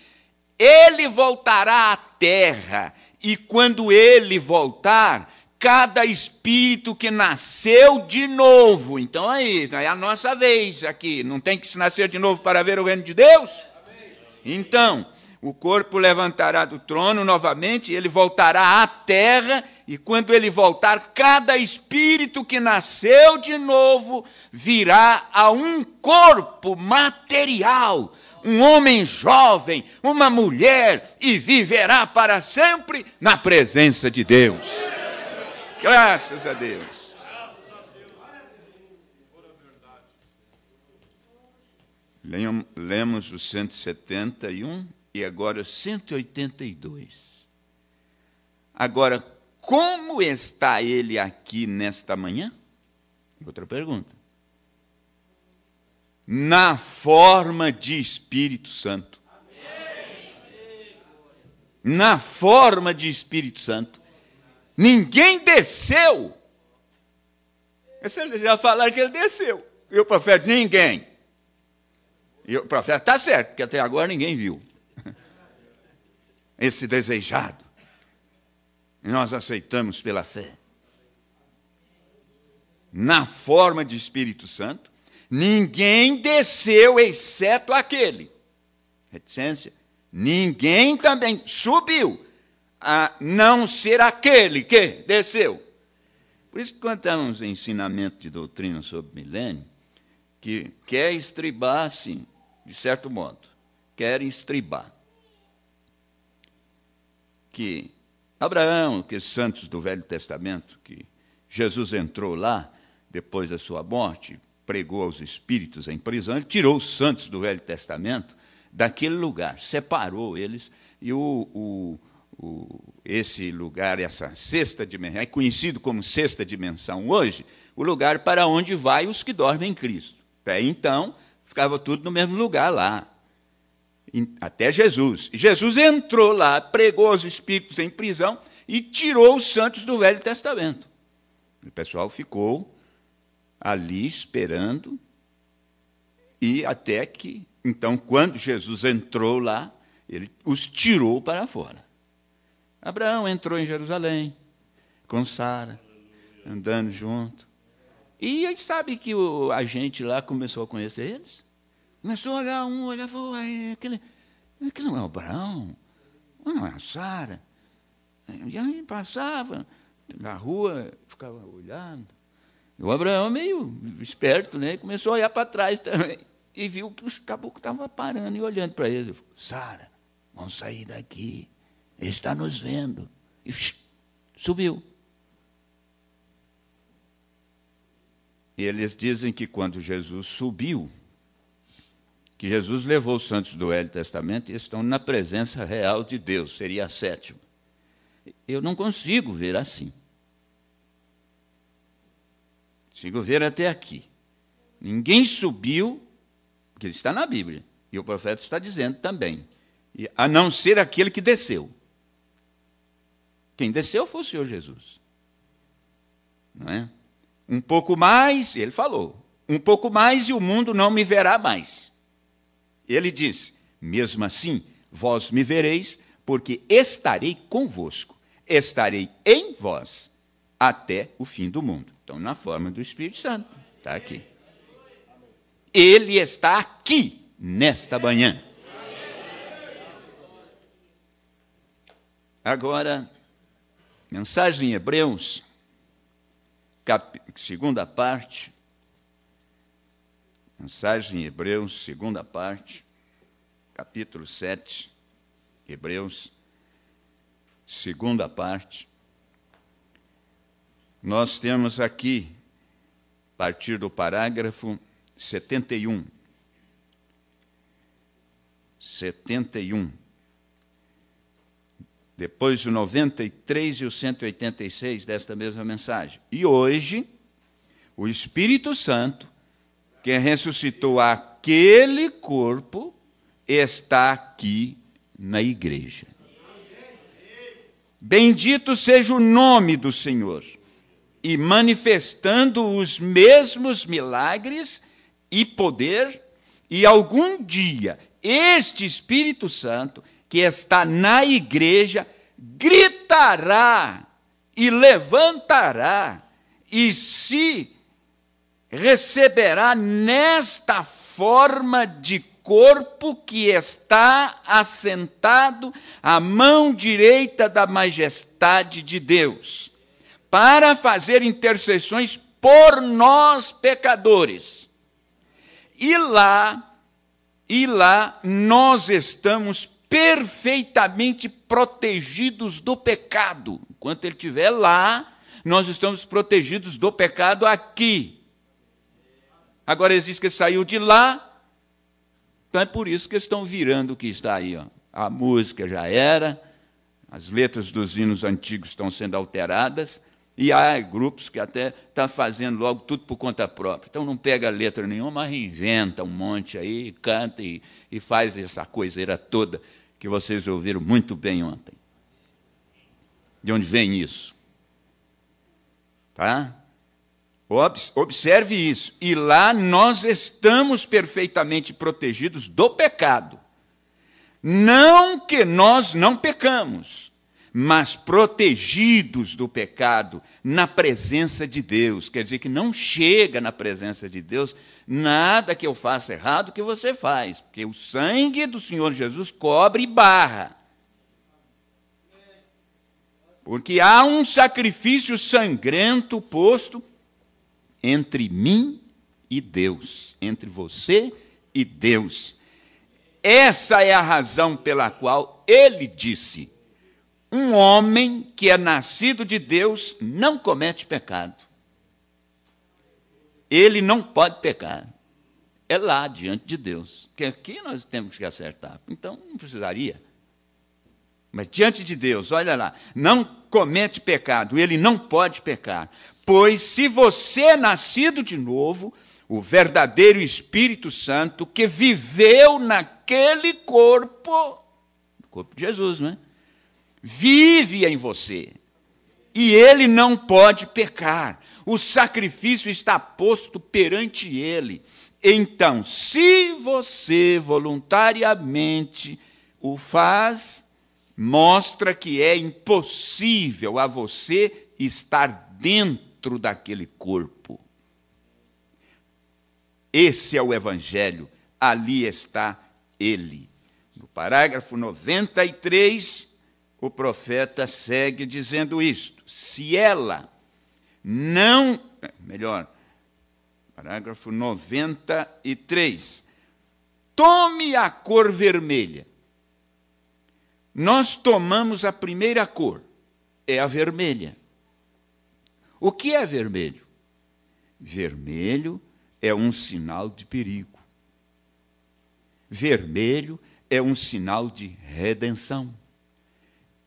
Ele voltará à terra. E quando ele voltar, cada espírito que nasceu de novo. Então aí, é a nossa vez aqui. Não tem que se nascer de novo para ver o reino de Deus? Então, o corpo levantará do trono novamente, ele voltará à terra, e quando ele voltar, cada espírito que nasceu de novo virá a um corpo material, um homem jovem, uma mulher, e viverá para sempre na presença de Deus. Graças a Deus. Lemos o 171 e agora o 182. Agora, como está ele aqui nesta manhã? Outra pergunta. Na forma de Espírito Santo. Na forma de Espírito Santo. Ninguém desceu. Eles já falaram que ele desceu. E o profeta, ninguém. E o profeta está certo, porque até agora ninguém viu esse desejado. E nós aceitamos pela fé. Na forma de Espírito Santo, ninguém desceu, exceto aquele. Reticência. Ninguém também subiu, a não ser aquele que desceu. Por isso que quando estamos em ensinamento de doutrina sobre o milênio, que quer estribar, assim, de certo modo, quer estribar. Que Abraão, que santos do Velho Testamento, que Jesus entrou lá, depois da sua morte, pregou aos espíritos em prisão, ele tirou os santos do Velho Testamento daquele lugar, separou eles, e esse lugar, essa sexta dimensão, é conhecido como sexta dimensão hoje, o lugar para onde vai os que dormem em Cristo. Até então, ficava tudo no mesmo lugar lá, até Jesus. E Jesus entrou lá, pregou aos espíritos em prisão e tirou os santos do Velho Testamento. O pessoal ficou ali esperando, e até que, então, quando Jesus entrou lá, ele os tirou para fora. Abraão entrou em Jerusalém, com Sara, andando junto. E aí sabe que a gente lá começou a conhecer eles? Começou a olhar um, olhar e falou, aquele não é o Abraão, não é a Sara. E aí passava na rua, ficava olhando. E o Abraão, meio esperto, né, começou a olhar para trás também. E viu que os caboclos estavam parando e olhando para ele. Falou, Sara, vamos sair daqui. Ele está nos vendo. E subiu. E eles dizem que quando Jesus subiu, que Jesus levou os santos do Velho Testamento e estão na presença real de Deus, seria a sétima. Eu não consigo ver assim. Consigo ver até aqui. Ninguém subiu, porque está na Bíblia, e o profeta está dizendo também, a não ser aquele que desceu. Quem desceu foi o Senhor Jesus. Não é? Um pouco mais, ele falou, um pouco mais e o mundo não me verá mais. Ele disse, mesmo assim, vós me vereis, porque estarei convosco, estarei em vós, até o fim do mundo. Então, na forma do Espírito Santo, está aqui. Ele está aqui, nesta manhã. Agora, mensagem em Hebreus, segunda parte. Mensagem em Hebreus, segunda parte, capítulo 7, Hebreus, segunda parte. Nós temos aqui, a partir do parágrafo 71. Depois o 93 e o 186 desta mesma mensagem. E hoje, o Espírito Santo, que ressuscitou aquele corpo, está aqui na igreja. Bendito seja o nome do Senhor, e manifestando os mesmos milagres e poder, e algum dia este Espírito Santo, que está na igreja, gritará e levantará, e se receberá nesta forma de corpo que está assentado à mão direita da majestade de Deus, para fazer intercessões por nós pecadores. E lá nós estamos perfeitamente protegidos do pecado. Enquanto ele estiver lá, nós estamos protegidos do pecado aqui. Agora eles dizem que saiu de lá, então é por isso que estão virando o que está aí. Ó. A música já era, as letras dos hinos antigos estão sendo alteradas, e há grupos que até estão fazendo logo tudo por conta própria. Então não pega letra nenhuma, mas inventa um monte aí, canta e faz essa coiseira toda que vocês ouviram muito bem ontem. De onde vem isso? Tá? Observe isso. E lá nós estamos perfeitamente protegidos do pecado. Não que nós não pecamos, mas protegidos do pecado na presença de Deus. Quer dizer que não chega na presença de Deus nada que eu faça errado que você faz, porque o sangue do Senhor Jesus cobre e barra. Porque há um sacrifício sangrento posto entre mim e Deus, entre você e Deus. Essa é a razão pela qual ele disse: um homem que é nascido de Deus não comete pecado. Ele não pode pecar. É lá, diante de Deus. Porque aqui nós temos que acertar. Então, não precisaria. Mas diante de Deus, olha lá, não comete pecado, ele não pode pecar. Pois se você é nascido de novo, o verdadeiro Espírito Santo que viveu naquele corpo, o corpo de Jesus, não é? Vive em você, e ele não pode pecar. O sacrifício está posto perante ele. Então, se você voluntariamente o faz, mostra que é impossível a você estar dentro daquele corpo. Esse é o Evangelho, ali está ele. No parágrafo 93, o profeta segue dizendo isto: se ela não... Melhor, parágrafo 93. Tome a cor vermelha. Nós tomamos a primeira cor, é a vermelha. O que é vermelho? Vermelho é um sinal de perigo. Vermelho é um sinal de redenção.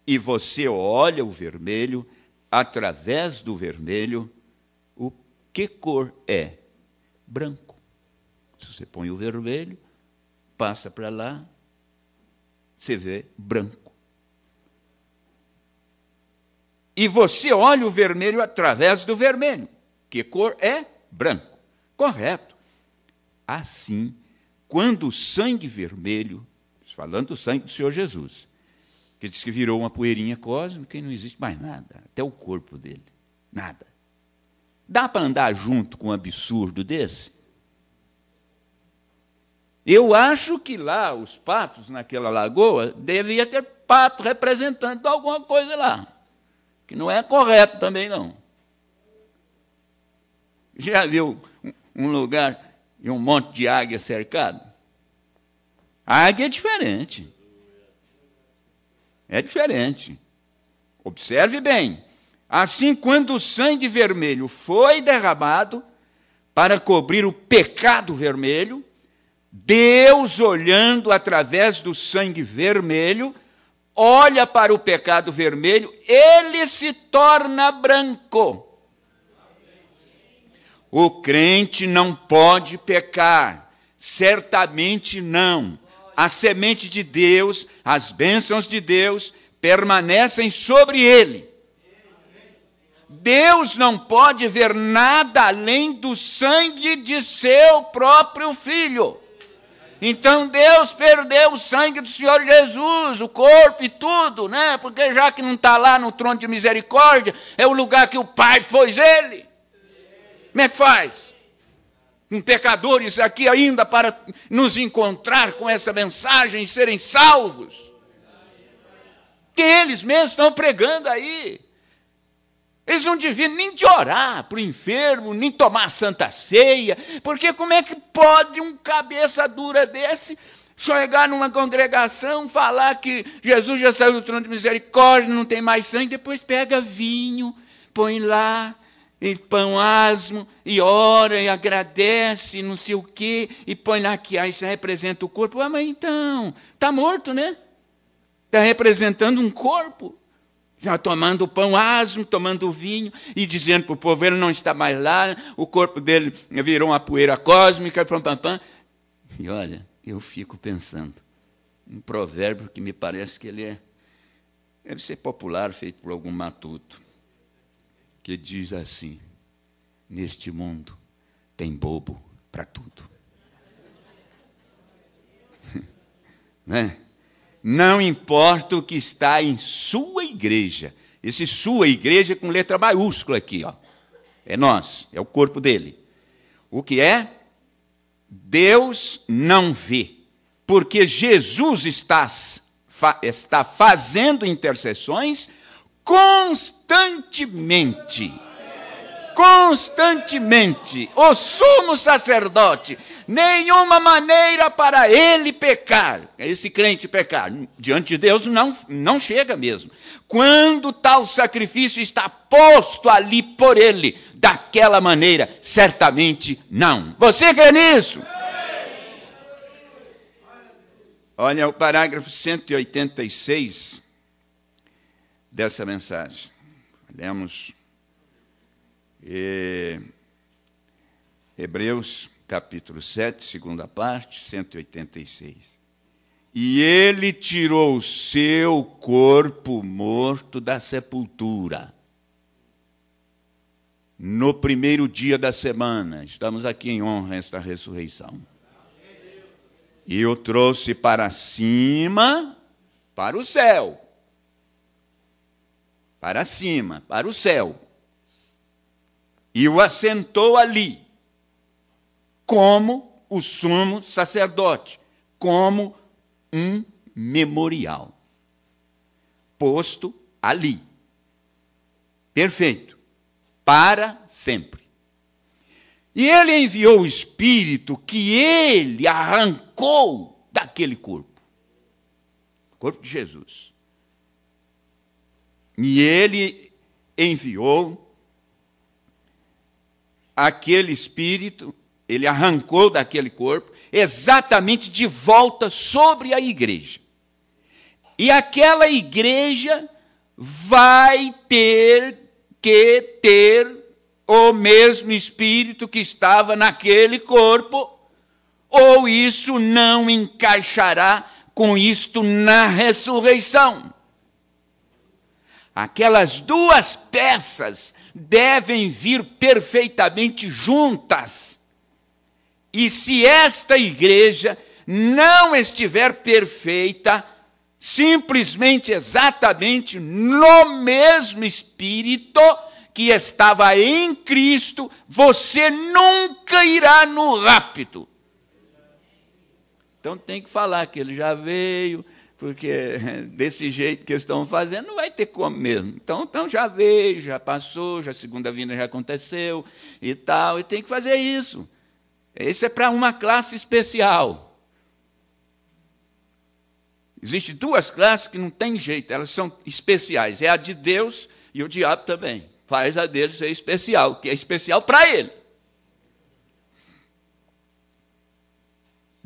E você olha o vermelho, através do vermelho, o que cor é? Branco. Se você põe o vermelho, passa para lá, você vê branco. E você olha o vermelho através do vermelho. Que cor é? Branco. Correto. Assim, quando o sangue vermelho, falando do sangue do Senhor Jesus, que diz que virou uma poeirinha cósmica e não existe mais nada, até o corpo dele, nada. Dá para andar junto com um absurdo desse? Eu acho que lá, os patos naquela lagoa, devia ter pato representando alguma coisa lá, que não é correto também, não. Já viu um lugar e um monte de águia cercado? A águia é diferente. É diferente. Observe bem. Assim, quando o sangue vermelho foi derramado, para cobrir o pecado vermelho, Deus, olhando através do sangue vermelho, olha para o pecado vermelho, ele se torna branco. O crente não pode pecar, certamente não. A semente de Deus, as bênçãos de Deus permanecem sobre ele. Deus não pode ver nada além do sangue de seu próprio Filho. Então Deus perdeu o sangue do Senhor Jesus, o corpo e tudo, né? Porque já que não está lá no trono de misericórdia, é o lugar que o Pai pôs ele. Como é que faz? Com pecadores aqui ainda para nos encontrar com essa mensagem e serem salvos. Que eles mesmos estão pregando aí. Eles não deviam nem de orar para o enfermo, nem tomar a Santa Ceia, porque como é que pode um cabeça dura desse chegar numa congregação, falar que Jesus já saiu do trono de misericórdia, não tem mais sangue, depois pega vinho, põe lá, e pão asmo, e ora, e agradece, não sei o quê, e põe lá que isso representa o corpo. Ah, mas então, está morto, né? Está representando um corpo. Já tomando pão asmo, tomando vinho, e dizendo para o povo, ele não está mais lá, o corpo dele virou uma poeira cósmica, pam, pam, pam. E olha, eu fico pensando, um provérbio que me parece que ele deve ser popular, feito por algum matuto, que diz assim, neste mundo tem bobo para tudo. Né? Não importa o que está em sua igreja. Esse sua igreja com letra maiúscula aqui, ó. É nós, é o corpo dele. O que é? Deus não vê. Porque Jesus está fazendo intercessões constantemente. Constantemente. O sumo sacerdote, nenhuma maneira para ele pecar, esse crente pecar, diante de Deus não chega mesmo. Quando tal sacrifício está posto ali por ele, daquela maneira, certamente não. Você crê nisso? Olha o parágrafo 186 dessa mensagem. Lemos Hebreus capítulo 7, segunda parte, 186. E ele tirou o seu corpo morto da sepultura. No primeiro dia da semana, estamos aqui em honra a esta ressurreição. E o trouxe para cima, para o céu. Para cima, para o céu. E o assentou ali, como o sumo sacerdote, como um memorial, posto ali, perfeito, para sempre. E ele enviou o Espírito que ele arrancou daquele corpo, o corpo de Jesus. E ele enviou aquele Espírito, ele arrancou daquele corpo, exatamente de volta sobre a igreja. E aquela igreja vai ter que ter o mesmo Espírito que estava naquele corpo, ou isso não encaixará com isto na ressurreição. Aquelas duas peças devem vir perfeitamente juntas. E se esta igreja não estiver perfeita, simplesmente, exatamente no mesmo Espírito que estava em Cristo, você nunca irá no rapto. Então tem que falar que ele já veio, porque desse jeito que eles estão fazendo, não vai ter como mesmo. Então já veio, já passou, já a segunda vinda já aconteceu e tal, e tem que fazer isso. Esse é para uma classe especial. Existem duas classes que não tem jeito, elas são especiais. É a de Deus e o diabo também. Faz a dele ser especial, que é especial para ele.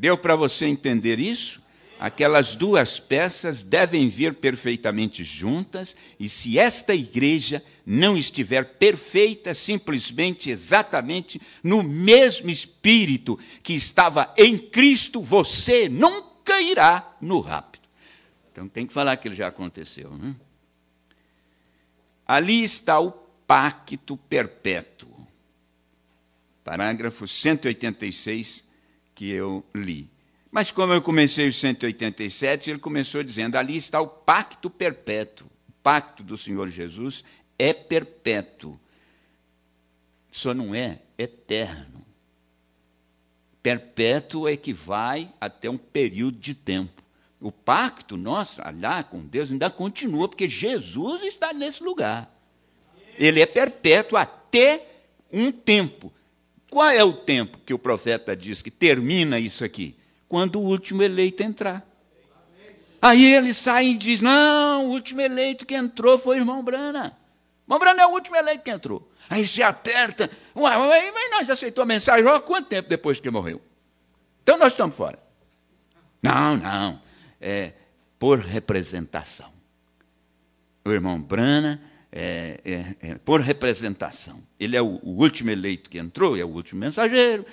Deu para você entender isso? Aquelas duas peças devem vir perfeitamente juntas, e se esta igreja não estiver perfeita, simplesmente, exatamente, no mesmo espírito que estava em Cristo, você nunca irá no rapto. Então tem que falar que ele já aconteceu, né? Ali está o pacto perpétuo. Parágrafo 186 que eu li. Mas como eu comecei o 187, ele começou dizendo, ali está o pacto perpétuo. O pacto do Senhor Jesus é perpétuo. Só não é eterno. Perpétuo é que vai até um período de tempo. O pacto nosso, lá com Deus, ainda continua, porque Jesus está nesse lugar. Ele é perpétuo até um tempo. Qual é o tempo que o profeta diz que termina isso aqui? Quando o último eleito entrar. Aí ele sai e diz, não, o último eleito que entrou foi o irmão Brana. O irmão Brana é o último eleito que entrou. Aí se aperta, mas nós aceitou a mensagem, olha quanto tempo depois que ele morreu. Então nós estamos fora. Não, é por representação. O irmão Brana por representação. Ele é o último eleito que entrou, é o último mensageiro.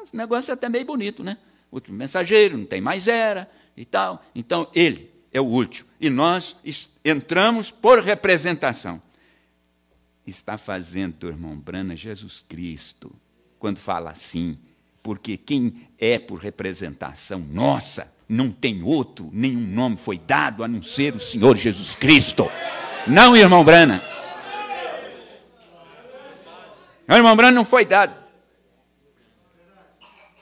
Esse negócio é até meio bonito, né? O último mensageiro, não tem mais era e tal. Então, ele é o último. E nós entramos por representação. Está fazendo do irmão Brana Jesus Cristo, quando fala assim, porque quem é por representação nossa, não tem outro, nenhum nome foi dado a não ser o Senhor Jesus Cristo. Não, irmão Brana. O irmão Brana não foi dado.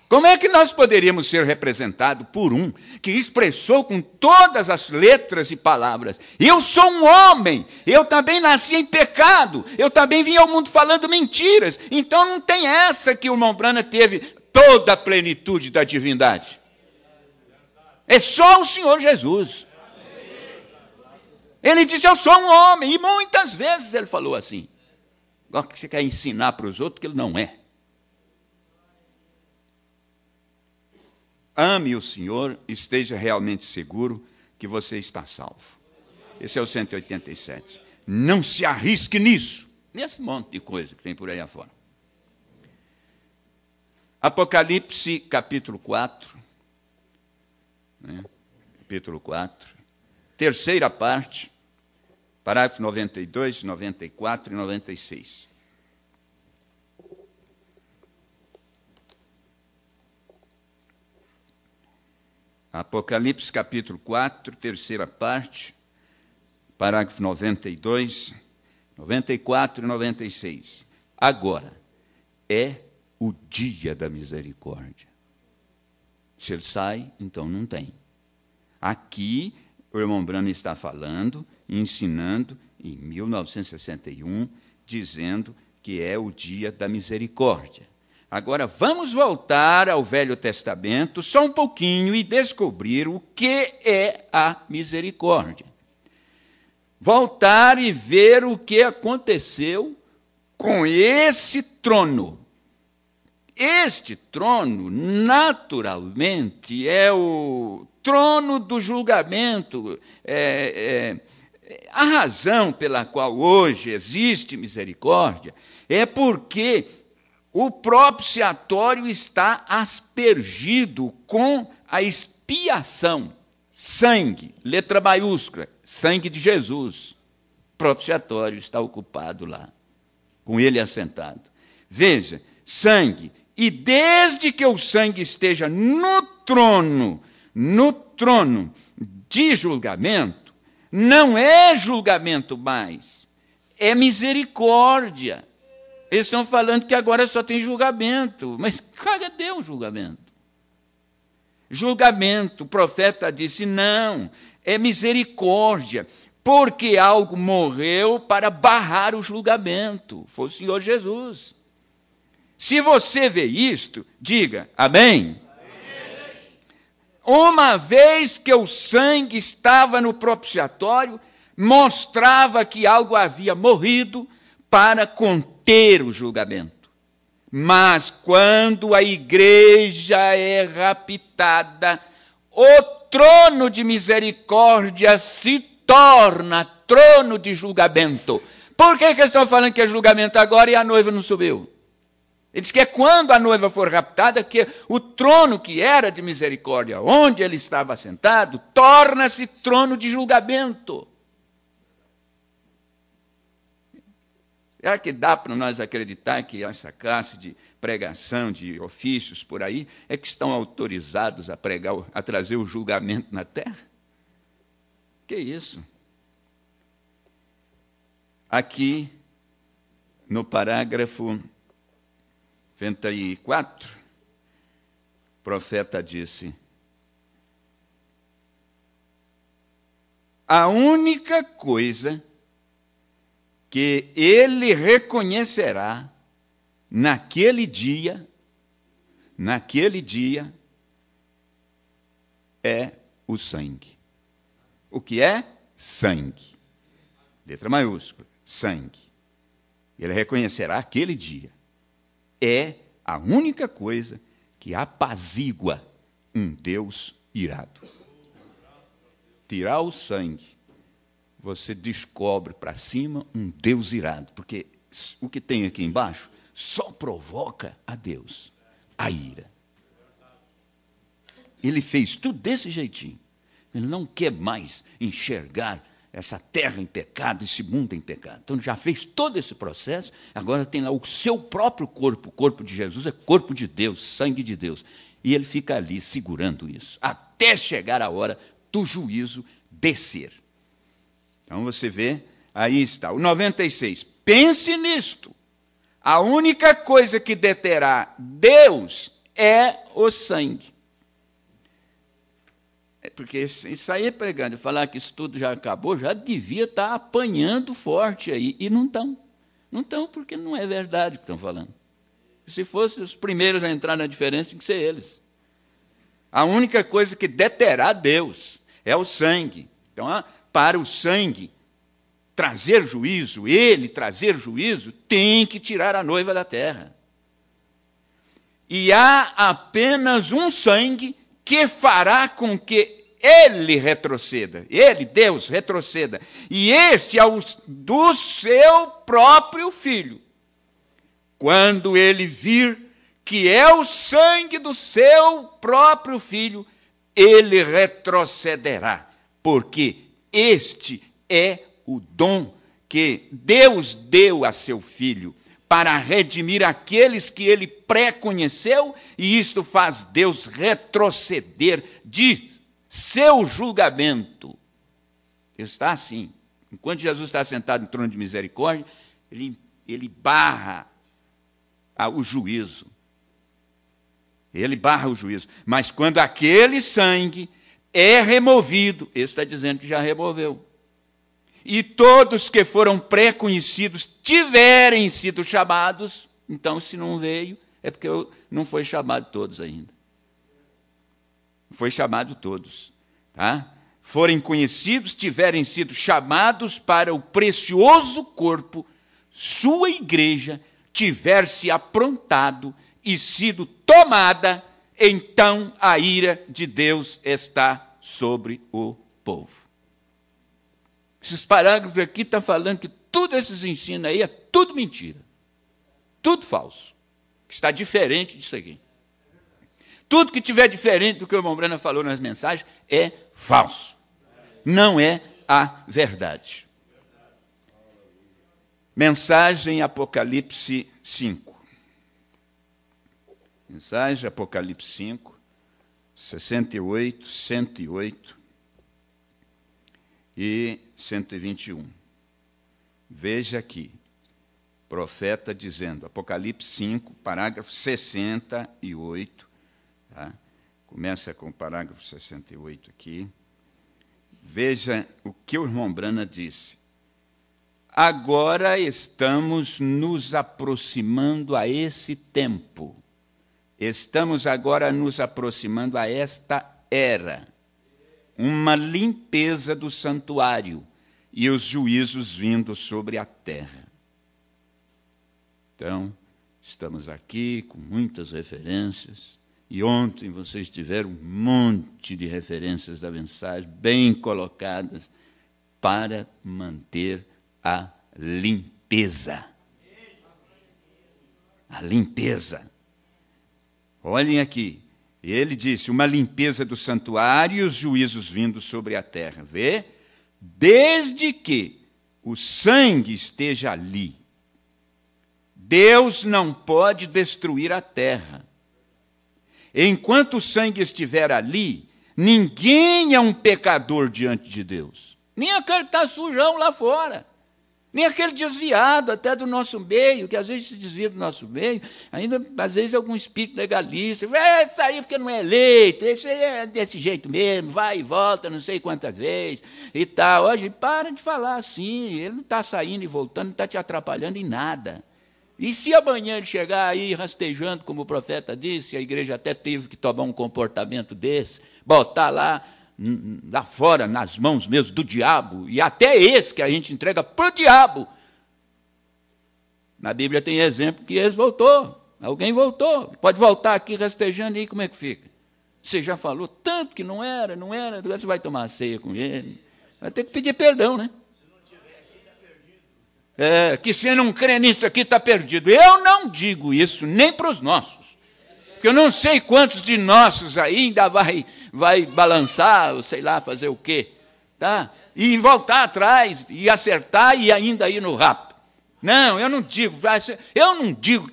Como é que nós poderíamos ser representados por um que expressou com todas as letras e palavras, eu sou um homem, eu também nasci em pecado, eu também vim ao mundo falando mentiras, então não tem essa que o irmão Brana teve toda a plenitude da divindade. É só o Senhor Jesus. Ele disse, eu sou um homem, e muitas vezes ele falou assim. Agora que você quer ensinar para os outros que ele não é. Ame o Senhor, esteja realmente seguro que você está salvo. Esse é o 187. Não se arrisque nisso, nesse monte de coisa que tem por aí afora. Apocalipse, capítulo 4. Né? Capítulo 4. Terceira parte, parágrafos 92, 94 e 96. Apocalipse, capítulo 4, terceira parte, parágrafo 92, 94 e 96. Agora, é o dia da misericórdia. Se ele sai, então não tem. Aqui, o irmão Brana está falando, ensinando, em 1961, dizendo que é o dia da misericórdia. Agora, vamos voltar ao Velho Testamento só um pouquinho e descobrir o que é a misericórdia. Voltar e ver o que aconteceu com esse trono. Este trono, naturalmente, é o trono do julgamento. A razão pela qual hoje existe misericórdia é porque o propiciatório está aspergido com a expiação. Sangue, letra maiúscula, sangue de Jesus. O propiciatório está ocupado lá, com ele assentado. Veja, sangue. E desde que o sangue esteja no trono de julgamento, não é julgamento mais, é misericórdia. Eles estão falando que agora só tem julgamento. Mas cadê o julgamento? Julgamento, o profeta disse, não, é misericórdia, porque algo morreu para barrar o julgamento. Foi o Senhor Jesus. Se você vê isto, diga, amém? Uma vez que o sangue estava no propiciatório, mostrava que algo havia morrido para conter o julgamento. Mas quando a igreja é raptada, o trono de misericórdia se torna trono de julgamento. Por que eles estão falando que é julgamento agora e a noiva não subiu? Ele diz que é quando a noiva for raptada que o trono que era de misericórdia, onde ele estava sentado, torna-se trono de julgamento. Será que dá para nós acreditar que essa classe de pregação, de ofícios por aí, é que estão autorizados a pregar, a trazer o julgamento na terra? Que isso? Aqui, no parágrafo 94, o profeta disse: a única coisa que ele reconhecerá naquele dia é o sangue. O que é? Sangue. Letra maiúscula, sangue. Ele reconhecerá aquele dia. É a única coisa que apazigua um Deus irado. Tirar o sangue, você descobre para cima um Deus irado, porque o que tem aqui embaixo só provoca a Deus, a ira. Ele fez tudo desse jeitinho. Ele não quer mais enxergar essa terra em pecado, esse mundo em pecado. Então, já fez todo esse processo, agora tem lá o seu próprio corpo. O corpo de Jesus é corpo de Deus, sangue de Deus. E ele fica ali segurando isso, até chegar a hora do juízo descer. Então, você vê, aí está. O 96, pense nisto. A única coisa que deterá Deus é o sangue. Porque sair pregando e falar que isso tudo já acabou, já devia estar apanhando forte aí. E não estão. Não estão porque não é verdade o que estão falando. Se fossem os primeiros a entrar na diferença, tinha que ser eles. A única coisa que deterá Deus é o sangue. Então, para o sangue trazer juízo, ele trazer juízo, tem que tirar a noiva da terra. E há apenas um sangue que fará com que ele retroceda, ele, Deus, retroceda. E este é o do seu próprio Filho. Quando ele vir que é o sangue do seu próprio Filho, ele retrocederá, porque este é o dom que Deus deu a seu Filho, para redimir aqueles que ele pré-conheceu, e isto faz Deus retroceder de seu julgamento. Está assim. Enquanto Jesus está sentado no trono de misericórdia, ele barra o juízo. Ele barra o juízo. Mas quando aquele sangue é removido, ele está dizendo que já removeu. E todos que foram pré-conhecidos tiverem sido chamados, então, se não veio, é porque não foi chamado todos ainda. Foi chamado todos. Tá? Forem conhecidos, tiverem sido chamados para o precioso corpo, sua igreja tiver se aprontado e sido tomada, então a ira de Deus está sobre o povo. Esses parágrafos aqui estão falando que tudo esses ensinos aí é tudo mentira. Tudo falso. Está diferente disso aqui. Tudo que tiver diferente do que o irmão Brana falou nas mensagens é falso. Não é a verdade. Mensagem Apocalipse 5. Mensagem Apocalipse 5, 68, 108 e 121. Veja aqui, profeta dizendo, Apocalipse 5, parágrafo 68, tá? Começa com o parágrafo 68 aqui. Veja o que o irmão Brana disse. Agora estamos nos aproximando a esse tempo. Estamos agora nos aproximando a esta era. Uma limpeza do santuário e os juízos vindo sobre a terra. Então, Estamos aqui com muitas referências. E ontem vocês tiveram um monte de referências da mensagem, bem colocadas, para manter a limpeza. A limpeza. Olhem aqui. Ele disse, uma limpeza do santuário e os juízos vindos sobre a terra. Vê? Desde que o sangue esteja ali, Deus não pode destruir a terra. Enquanto o sangue estiver ali, ninguém é um pecador diante de Deus. Nem aquele que está sujão lá fora. Nem aquele desviado até do nosso meio, que às vezes se desvia do nosso meio, ainda às vezes algum espírito legalista, está aí porque não é eleito, esse é desse jeito mesmo, vai e volta não sei quantas vezes e tal. Hoje, para de falar assim, ele não está saindo e voltando, não está te atrapalhando em nada. E se amanhã ele chegar aí rastejando, como o profeta disse, a igreja até teve que tomar um comportamento desse, botar lá fora, nas mãos mesmo do diabo, e até esse que a gente entrega para o diabo. Na Bíblia tem exemplo que esse voltou, alguém voltou, pode voltar aqui rastejando, e aí como é que fica? Você já falou tanto que não era, você vai tomar a ceia com ele, vai ter que pedir perdão, né? Que você não crê nisso aqui está perdido. Eu não digo isso nem para os nossos, porque eu não sei quantos de nossos ainda vai balançar, ou sei lá, fazer o quê, tá? E voltar atrás, e acertar, e ainda ir no rapto. Não, eu não digo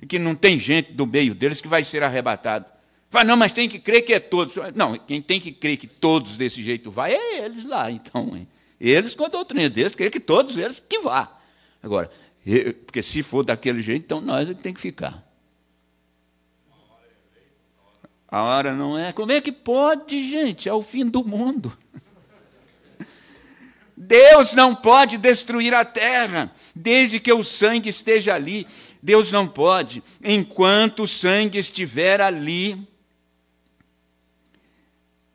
que não tem gente do meio deles que vai ser arrebatado. Fala, não, mas tem que crer que é todos. Não, quem tem que crer que todos desse jeito vai é eles lá, então. Eles, com a doutrina deles, creem que todos eles que vá. Agora, porque se for daquele jeito, então nós é que tem que ficar. A hora não é. Como é que pode, gente? É o fim do mundo. Deus não pode destruir a terra, desde que o sangue esteja ali. Deus não pode. Enquanto o sangue estiver ali,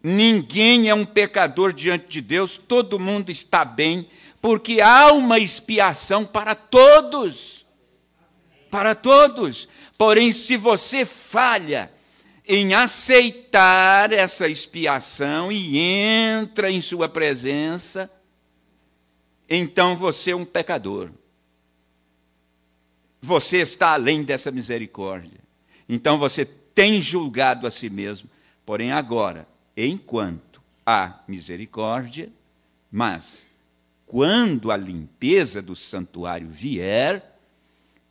ninguém é um pecador diante de Deus, todo mundo está bem, porque há uma expiação para todos. Para todos. Porém, se você falha em aceitar essa expiação e entra em sua presença, então você é um pecador. Você está além dessa misericórdia. Então você tem julgado a si mesmo. Porém, agora, enquanto há misericórdia, mas quando a limpeza do santuário vier,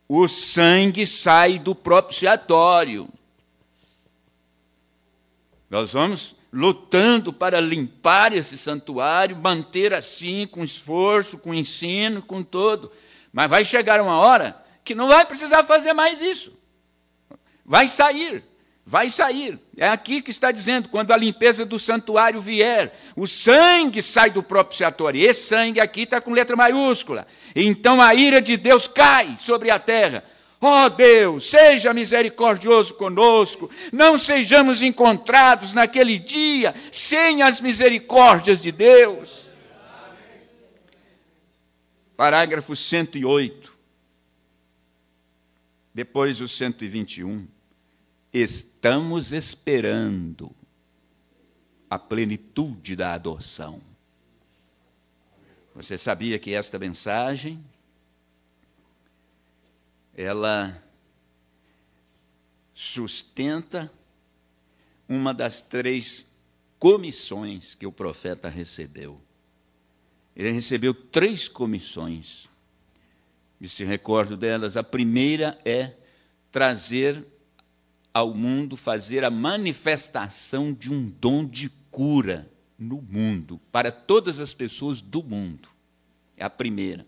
o sangue sai do propiciatório. Nós vamos lutando para limpar esse santuário, manter assim, com esforço, com ensino, com tudo. Mas vai chegar uma hora que não vai precisar fazer mais isso. Vai sair. Vai sair. É aqui que está dizendo, quando a limpeza do santuário vier, o sangue sai do propiciatório. Esse sangue aqui está com letra maiúscula. Então a ira de Deus cai sobre a terra. Ó Deus, seja misericordioso conosco, não sejamos encontrados naquele dia sem as misericórdias de Deus. Parágrafo 108. Depois o 121. Estamos esperando a plenitude da adoção. Você sabia que esta mensagem, ela sustenta uma das 3 comissões que o profeta recebeu. Ele recebeu 3 comissões. E se recordo delas, a primeira é trazer ao mundo, fazer a manifestação de um dom de cura no mundo, para todas as pessoas do mundo. É a primeira.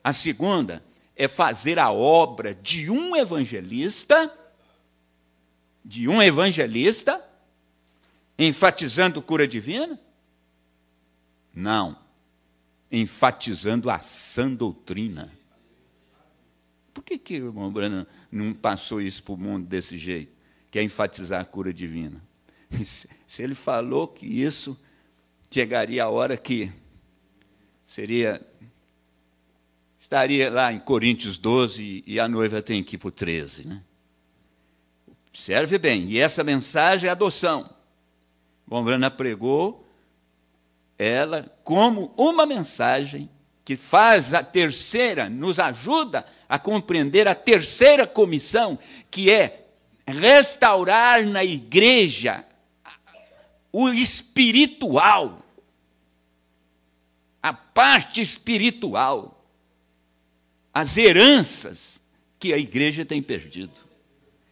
A segunda é fazer a obra de um evangelista, enfatizando cura divina? Não. Enfatizando a sã doutrina. Por que o irmão Brano não passou isso para o mundo desse jeito? Que é enfatizar a cura divina. Se ele falou que isso chegaria a hora que seria estaria lá em Coríntios 12 e a noiva tem que ir para o 13, né? Observe bem, e essa mensagem é adoção. Bom, Brana pregou ela como uma mensagem que faz a terceira, nos ajuda a compreender a terceira comissão, que é restaurar na igreja o espiritual, a parte espiritual, as heranças que a igreja tem perdido.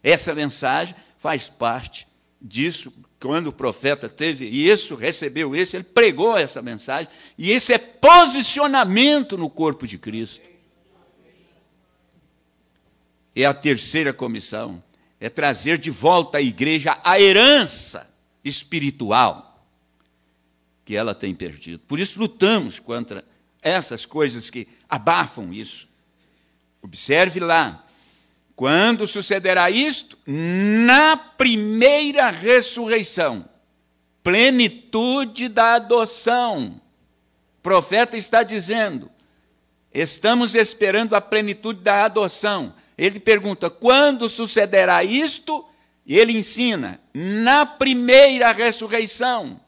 Essa mensagem faz parte disso. Quando o profeta teve isso, recebeu isso, ele pregou essa mensagem, e esse é posicionamento no corpo de Cristo. É a terceira comissão, é trazer de volta à igreja a herança espiritual que ela tem perdido. Por isso lutamos contra essas coisas que abafam isso. Observe lá, quando sucederá isto? Na primeira ressurreição, plenitude da adoção. O profeta está dizendo, estamos esperando a plenitude da adoção. Ele pergunta, quando sucederá isto? E ele ensina, na primeira ressurreição.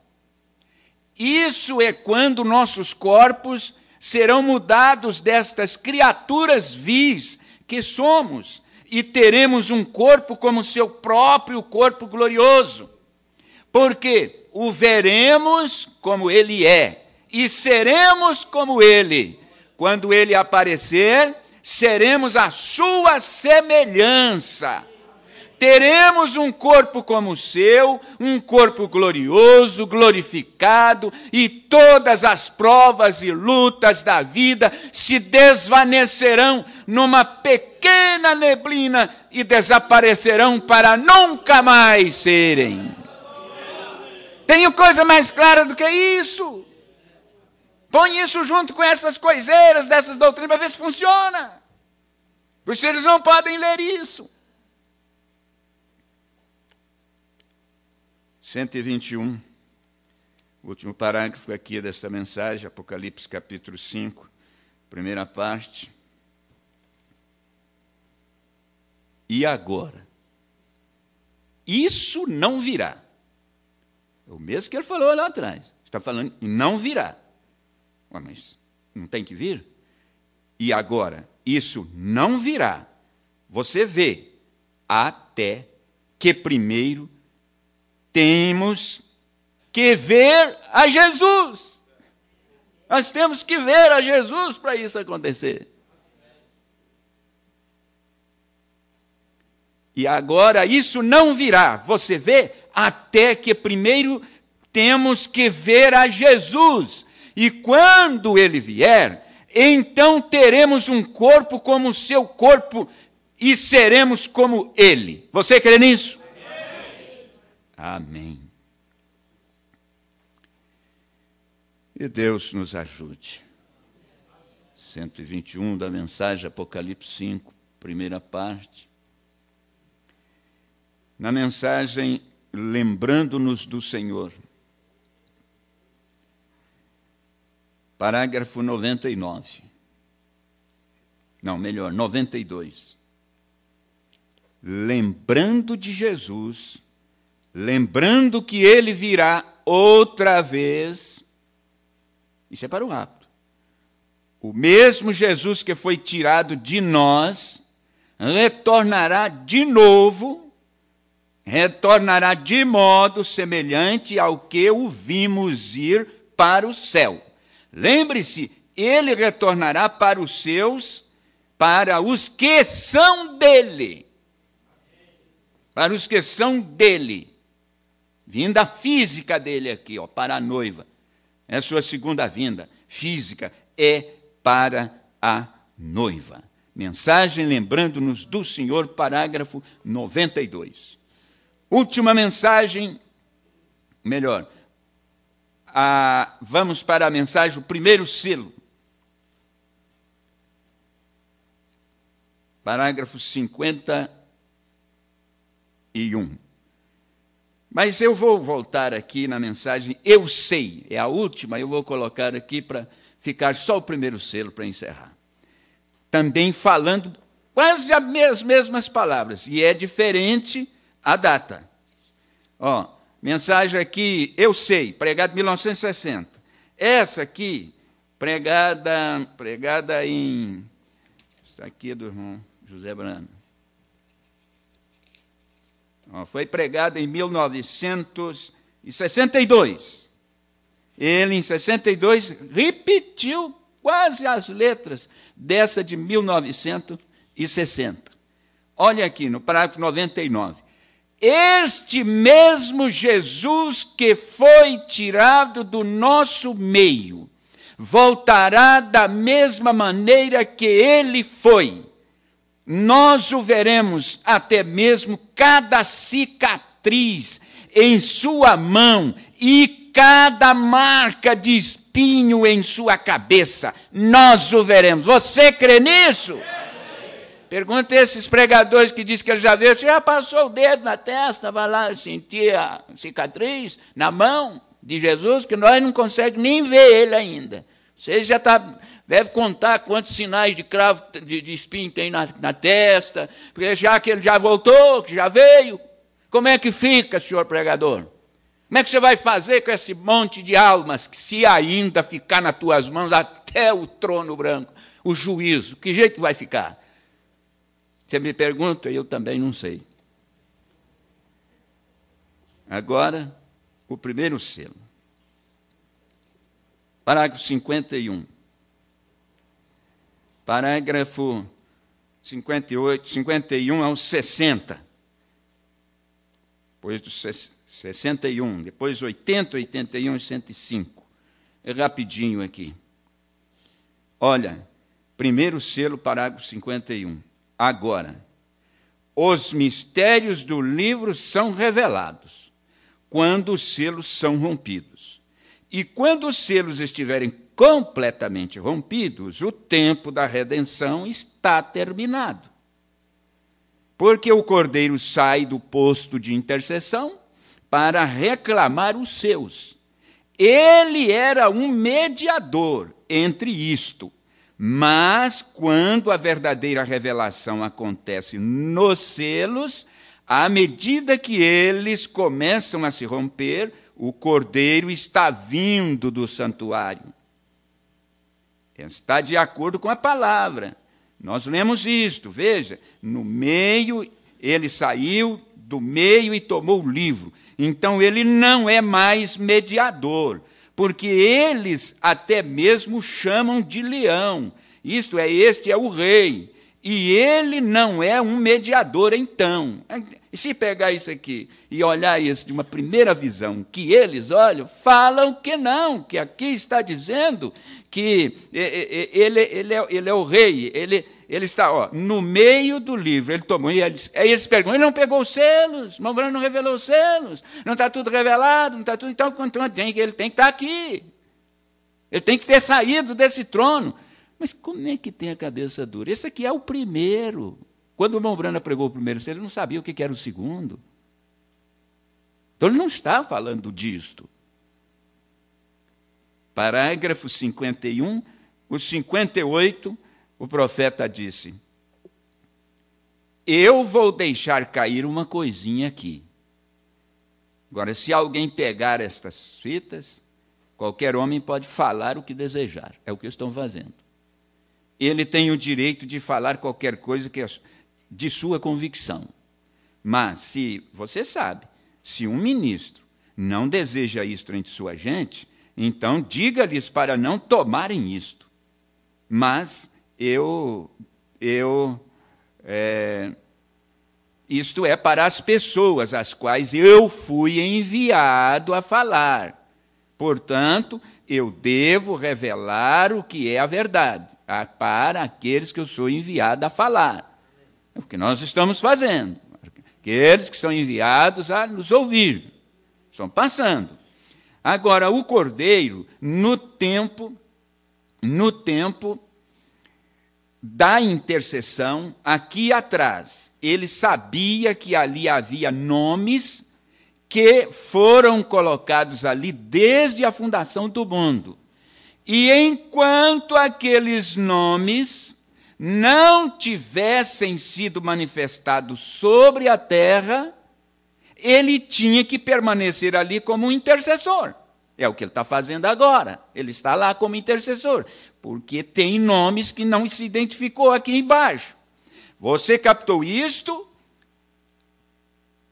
Isso é quando nossos corpos serão mudados destas criaturas vis que somos, e teremos um corpo como seu próprio corpo glorioso, porque o veremos como ele é, e seremos como ele. Quando ele aparecer, seremos a sua semelhança. Teremos um corpo como o seu, um corpo glorioso, glorificado, e todas as provas e lutas da vida se desvanecerão numa pequena neblina e desaparecerão para nunca mais serem. Tenho coisa mais clara do que isso? Põe isso junto com essas coiseiras dessas doutrinas para ver se funciona. Porque eles não podem ler isso. 121, o último parágrafo aqui dessa mensagem, Apocalipse capítulo 5, primeira parte. E agora? Isso não virá. É o mesmo que ele falou lá atrás. Está falando, não virá. Ué, mas não tem que vir? E agora? Isso não virá. Você vê, até que primeiro temos que ver a Jesus. Nós temos que ver a Jesus para isso acontecer. E agora isso não virá. Você vê? Até que primeiro temos que ver a Jesus. E quando ele vier, então teremos um corpo como o seu corpo e seremos como ele. Você crê nisso? Amém. E Deus nos ajude. 121 da mensagem, Apocalipse 5, primeira parte. Na mensagem, lembrando-nos do Senhor. Parágrafo 99. Não, melhor, 92. Lembrando de Jesus, lembrando que ele virá outra vez. Isso é para o rapto. O mesmo Jesus que foi tirado de nós, retornará de novo, retornará de modo semelhante ao que o vimos ir para o céu. Lembre-se, ele retornará para os seus, para os que são dele. Para os que são dele. Vinda física dele aqui, ó, para a noiva. É a sua segunda vinda. Física é para a noiva. Mensagem lembrando-nos do Senhor, parágrafo 92. Última mensagem, melhor, vamos para a mensagem, o primeiro selo. Parágrafo 51. Mas eu vou voltar aqui na mensagem, eu sei, é a última, eu vou colocar aqui para ficar só o primeiro selo para encerrar. também falando quase as mesmas palavras, e é diferente a data. Ó, mensagem aqui, eu sei, pregada em 1960. Essa aqui, pregada em... Isso aqui é do irmão José Brano. Ó, foi pregada em 1962. Ele, em 62, repetiu quase as letras dessa de 1960. Olha aqui, no parágrafo 99. Este mesmo Jesus que foi tirado do nosso meio, voltará da mesma maneira que ele foi. Nós o veremos até mesmo cada cicatriz em sua mão e cada marca de espinho em sua cabeça. Nós o veremos. Você crê nisso? Pergunta esses pregadores que dizem que ele já veio. Você já passou o dedo na testa, vai lá sentir a cicatriz na mão de Jesus, que nós não conseguimos nem ver ele ainda. Você já deve contar quantos sinais de cravo, de espinho tem na testa, porque já que ele já voltou, que já veio, como é que fica, senhor pregador? Como é que você vai fazer com esse monte de almas, que se ainda ficar nas tuas mãos até o trono branco, o juízo, que jeito vai ficar? Você me pergunta, eu também não sei. Agora, o primeiro selo. Parágrafo 51. Parágrafo 58, 51 ao 60. Depois do 61, depois 80, 81 e 105. É rapidinho aqui. Olha, primeiro selo, parágrafo 51. Agora, os mistérios do livro são revelados quando os selos são rompidos. E quando os selos estiverem completamente rompidos, o tempo da redenção está terminado. Porque o Cordeiro sai do posto de intercessão para reclamar os seus. Ele era um mediador entre isto. Mas, quando a verdadeira revelação acontece nos selos, à medida que eles começam a se romper, o Cordeiro está vindo do santuário. Está de acordo com a palavra. Nós lemos isto, veja, no meio, ele saiu do meio e tomou o livro. Então, ele não é mais mediador, porque eles até mesmo chamam de leão. Isto é, este é o rei. E ele não é um mediador, então. E se pegar isso aqui e olhar isso de uma primeira visão, que eles olham, falam que não, que aqui está dizendo que ele é o rei, ele está no meio do livro, ele tomou, e eles perguntam, ele não pegou os selos, irmão Brano não revelou os selos, não está tudo revelado, não está tudo, então ele tem que estar aqui, ele tem que ter saído desse trono. Mas como é que tem a cabeça dura? Esse aqui é o primeiro. Quando o irmão Brana pregou o primeiro selo, ele não sabia o que era o segundo. Então ele não está falando disto. Parágrafo 51, o 58, o profeta disse: eu vou deixar cair uma coisinha aqui. Agora, se alguém pegar estas fitas, qualquer homem pode falar o que desejar. É o que estão fazendo. Ele tem o direito de falar qualquer coisa que é de sua convicção. Mas, se você sabe, se um ministro não deseja isto entre sua gente, então diga-lhes para não tomarem isto. Mas isto é para as pessoas às quais eu fui enviado a falar. Portanto, eu devo revelar o que é a verdade para aqueles que eu sou enviado a falar. É o que nós estamos fazendo. Aqueles que são enviados a nos ouvir. Estão passando. Agora, o Cordeiro, no tempo da intercessão, aqui atrás, ele sabia que ali havia nomes que foram colocados ali desde a fundação do mundo. E enquanto aqueles nomes não tivessem sido manifestados sobre a terra, ele tinha que permanecer ali como um intercessor. É o que ele está fazendo agora. Ele está lá como intercessor, porque tem nomes que não se identificou aqui embaixo. Você captou isto?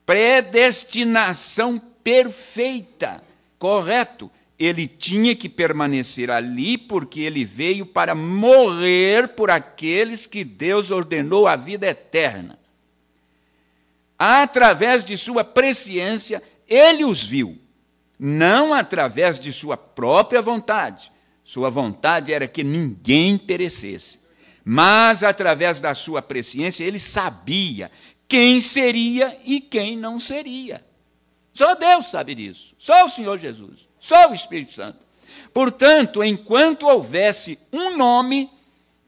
Predestinação perfeita, correto. Ele tinha que permanecer ali porque ele veio para morrer por aqueles que Deus ordenou a vida eterna. Através de sua presciência, ele os viu, não através de sua própria vontade. Sua vontade era que ninguém perecesse. Mas, através da sua presciência, ele sabia quem seria e quem não seria. Só Deus sabe disso. Só o Senhor Jesus. Só o Espírito Santo. Portanto, enquanto houvesse um nome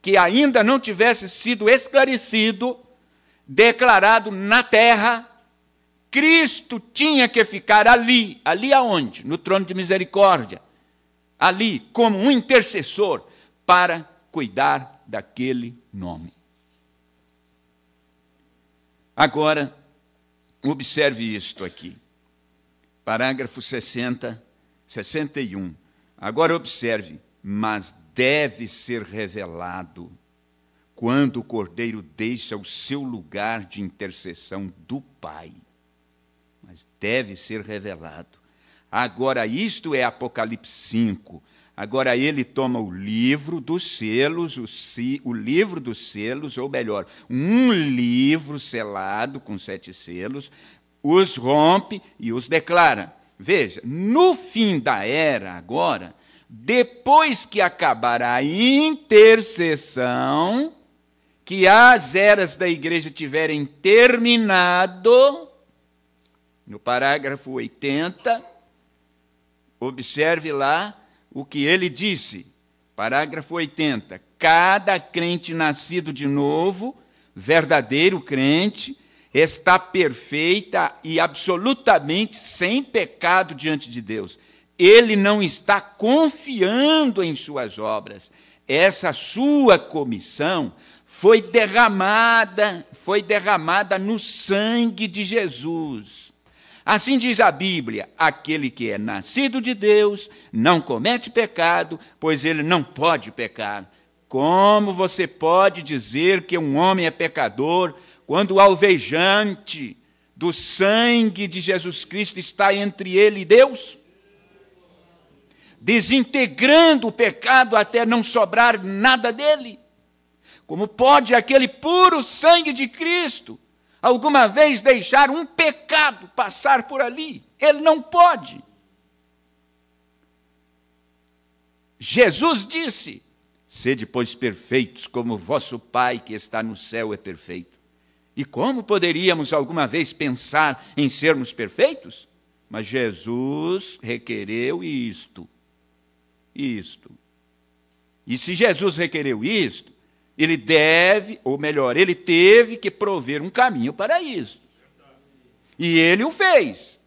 que ainda não tivesse sido esclarecido, declarado na terra, Cristo tinha que ficar ali. Ali aonde? No trono de misericórdia. Ali, como um intercessor, para cuidar daquele nome. Agora, observe isto aqui. Parágrafo 61. Agora observe. Mas deve ser revelado quando o Cordeiro deixa o seu lugar de intercessão do Pai. Mas deve ser revelado. Agora, isto é Apocalipse 5. Agora ele toma o livro dos selos, o livro dos selos, ou melhor, um livro selado com 7 selos, os rompe e os declara. Veja, no fim da era agora, depois que acabar a intercessão, que as eras da igreja tiverem terminado, no parágrafo 80, observe lá o que ele disse. Parágrafo 80. Cada crente nascido de novo, verdadeiro crente, está perfeita e absolutamente sem pecado diante de Deus. Ele não está confiando em suas obras. Essa sua comissão foi derramada no sangue de Jesus. Assim diz a Bíblia: aquele que é nascido de Deus não comete pecado, pois ele não pode pecar. Como você pode dizer que um homem é pecador quando o alvejante do sangue de Jesus Cristo está entre ele e Deus? Desintegrando o pecado até não sobrar nada dele. Como pode aquele puro sangue de Cristo alguma vez deixar um pecado passar por ali? Ele não pode. Jesus disse: sede, pois, perfeitos, como vosso Pai que está no céu é perfeito. E como poderíamos alguma vez pensar em sermos perfeitos? Mas Jesus requereu isto. E se Jesus requereu isto, ele deve, ou melhor, ele teve que prover um caminho para isso. E ele o fez.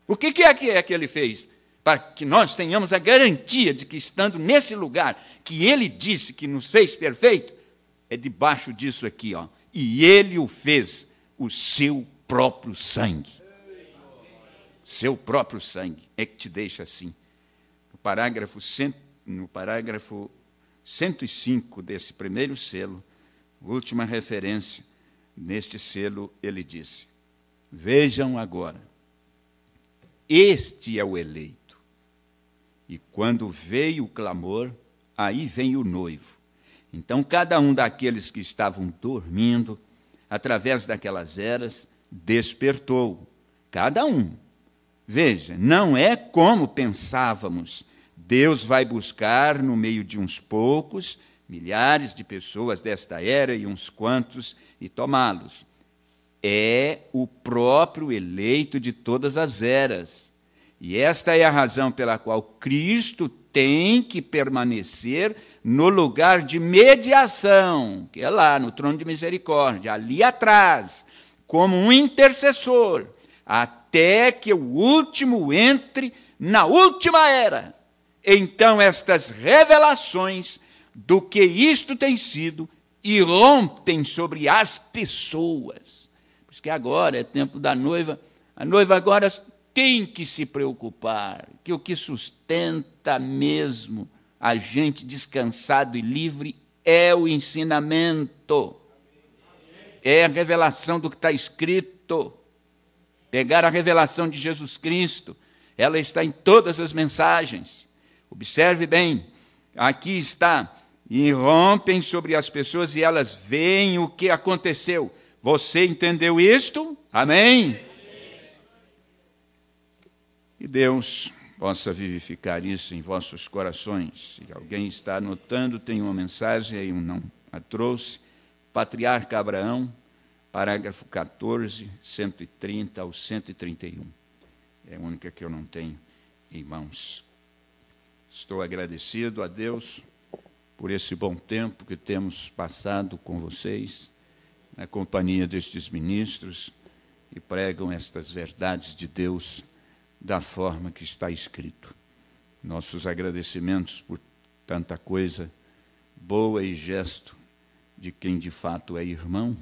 O que é que ele fez? Para que nós tenhamos a garantia de que, estando nesse lugar que ele disse que nos fez perfeito, é debaixo disso aqui, ó. E ele o fez, o seu próprio sangue. Seu próprio sangue é que te deixa assim. No parágrafo 105 desse primeiro selo, última referência, neste selo ele disse: vejam agora, este é o eleito. E quando veio o clamor, aí vem o noivo. Então cada um daqueles que estavam dormindo, através daquelas eras, despertou. Cada um. Veja, não é como pensávamos. Deus vai buscar no meio de uns poucos, milhares de pessoas desta era e uns quantos, e tomá-los. É o próprio eleito de todas as eras. E esta é a razão pela qual Cristo tem que permanecer no lugar de mediação, que é lá no trono de misericórdia, ali atrás, como um intercessor, até que o último entre na última era. Então, estas revelações do que isto tem sido, irrompem sobre as pessoas. Porque agora é tempo da noiva. A noiva agora tem que se preocupar, que o que sustenta mesmo a gente descansado e livre é o ensinamento. É a revelação do que está escrito. Pegar a revelação de Jesus Cristo, ela está em todas as mensagens. Observe bem, aqui está, irrompem sobre as pessoas e elas veem o que aconteceu. Você entendeu isto? Amém? Que Deus possa vivificar isso em vossos corações. Se alguém está anotando, tem uma mensagem aí, eu não a trouxe. Patriarca Abraão, parágrafo 14, 130 ao 131. É a única que eu não tenho em mãos. Estou agradecido a Deus por esse bom tempo que temos passado com vocês, na companhia destes ministros que pregam estas verdades de Deus da forma que está escrito. Nossos agradecimentos por tanta coisa boa e gesto de quem de fato é irmão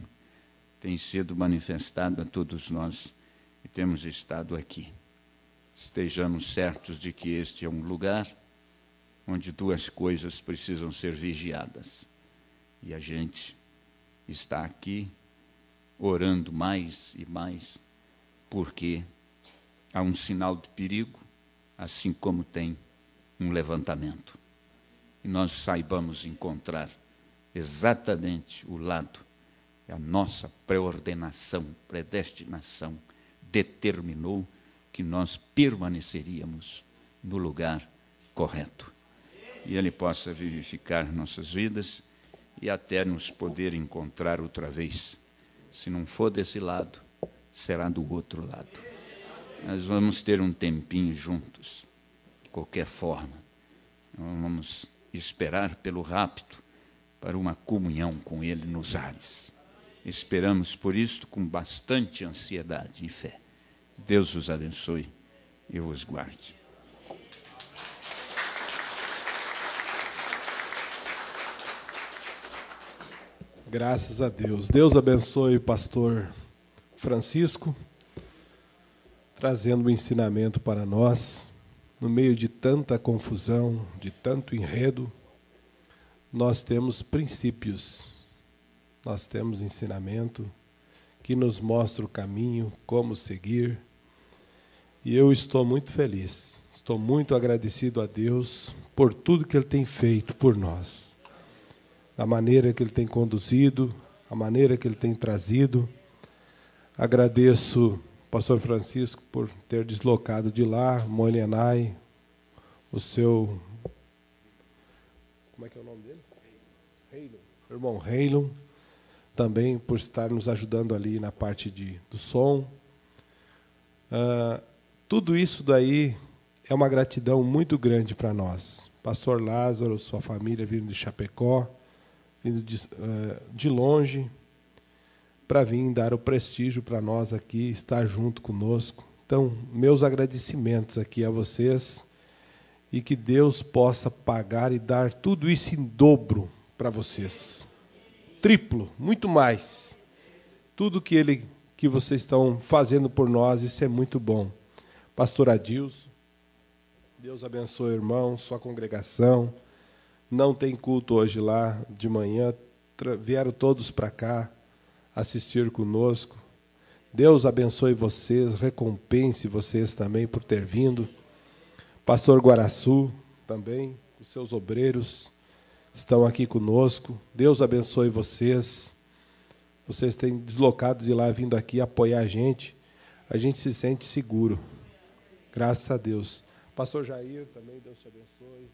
tem sido manifestado a todos nós e temos estado aqui. Estejamos certos de que este é um lugar onde duas coisas precisam ser vigiadas. E a gente está aqui orando mais e mais, porque há um sinal de perigo, assim como tem um levantamento. E nós saibamos encontrar exatamente o lado que a nossa preordenação, predestinação determinou que nós permaneceríamos no lugar correto. E Ele possa vivificar nossas vidas e até nos poder encontrar outra vez. Se não for desse lado, será do outro lado. Nós vamos ter um tempinho juntos, de qualquer forma. Nós vamos esperar pelo rapto para uma comunhão com Ele nos ares. Esperamos por isto com bastante ansiedade e fé. Deus os abençoe e vos guarde. Graças a Deus. Deus abençoe o pastor Francisco, trazendo um ensinamento para nós. No meio de tanta confusão, de tanto enredo, nós temos princípios, nós temos ensinamento que nos mostra o caminho, como seguir. E eu estou muito feliz, estou muito agradecido a Deus por tudo que Ele tem feito por nós. A maneira que Ele tem conduzido, a maneira que Ele tem trazido. Agradeço ao pastor Francisco por ter deslocado de lá, Molenai, o seu... Como é que é o nome dele? Heilon. Irmão Heilon, também por estar nos ajudando ali na parte do som. Tudo isso daí é uma gratidão muito grande para nós. Pastor Lázaro, sua família vindo de Chapecó, vindo de longe, para vir dar o prestígio para nós aqui, estar junto conosco. Então, meus agradecimentos aqui a vocês, e que Deus possa pagar e dar tudo isso em dobro para vocês. Triplo, muito mais. Tudo que vocês estão fazendo por nós, isso é muito bom. Pastor Adilson, Deus abençoe, irmão, sua congregação. Não tem culto hoje lá de manhã, vieram todos para cá assistir conosco. Deus abençoe vocês, recompense vocês também por ter vindo. Pastor Guaraçu também, os seus obreiros estão aqui conosco. Deus abençoe vocês. Vocês têm deslocado de lá, vindo aqui apoiar a gente se sente seguro. Graças a Deus. Pastor Jair também, Deus te abençoe.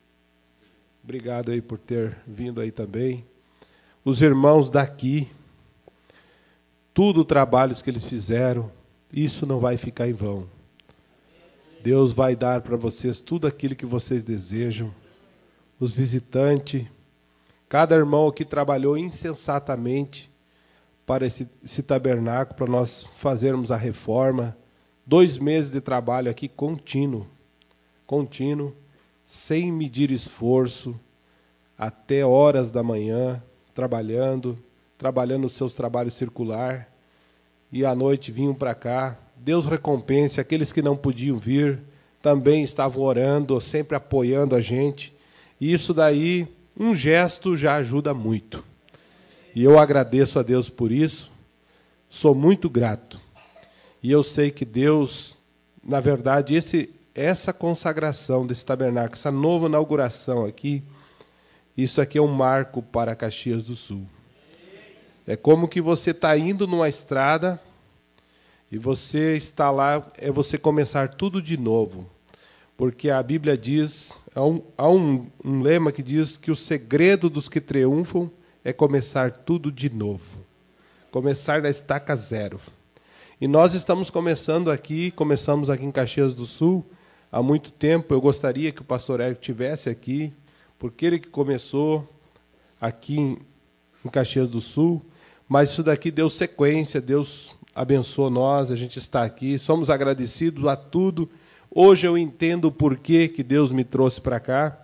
Obrigado aí por ter vindo aí também. Os irmãos daqui, tudo o trabalho que eles fizeram, isso não vai ficar em vão. Deus vai dar para vocês tudo aquilo que vocês desejam. Os visitantes, cada irmão aqui trabalhou insensatamente para esse tabernáculo, para nós fazermos a reforma. 2 meses de trabalho aqui contínuo, sem medir esforço, até horas da manhã, trabalhando os seus trabalhos circular, e à noite vinham para cá. Deus recompense aqueles que não podiam vir, também estavam orando, sempre apoiando a gente. E isso daí, um gesto já ajuda muito. E eu agradeço a Deus por isso, sou muito grato. E eu sei que Deus, na verdade, essa consagração desse tabernáculo, essa nova inauguração aqui, isso aqui é um marco para Caxias do Sul. É como que você está indo numa estrada e você está lá, é você começar tudo de novo. Porque a Bíblia diz, há um lema que diz que o segredo dos que triunfam é começar tudo de novo. Começar da estaca zero. E nós estamos começamos aqui em Caxias do Sul, há muito tempo. Eu gostaria que o pastor Érico estivesse aqui, porque ele que começou aqui em Caxias do Sul, mas isso daqui deu sequência, Deus abençoou nós, a gente está aqui, somos agradecidos a tudo. Hoje eu entendo o porquê que Deus me trouxe para cá,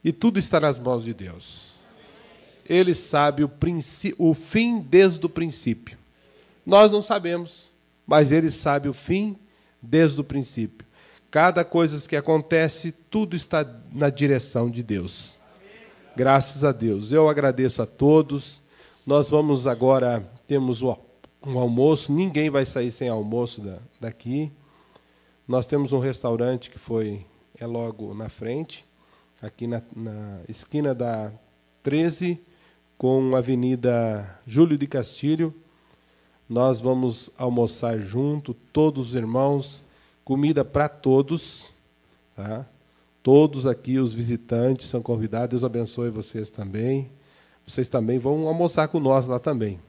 e tudo está nas mãos de Deus. Ele sabe o fim desde o princípio. Nós não sabemos, mas Ele sabe o fim desde o princípio. Cada coisa que acontece, tudo está na direção de Deus. Graças a Deus. Eu agradeço a todos. Nós vamos agora, temos um almoço, ninguém vai sair sem almoço daqui. Nós temos um restaurante que é logo na frente, aqui na esquina da 13, com a Avenida Júlio de Castilho. Nós vamos almoçar junto, todos os irmãos, comida para todos, tá? Todos aqui, os visitantes, são convidados. Deus abençoe vocês também. Vocês também vão almoçar com nós lá também.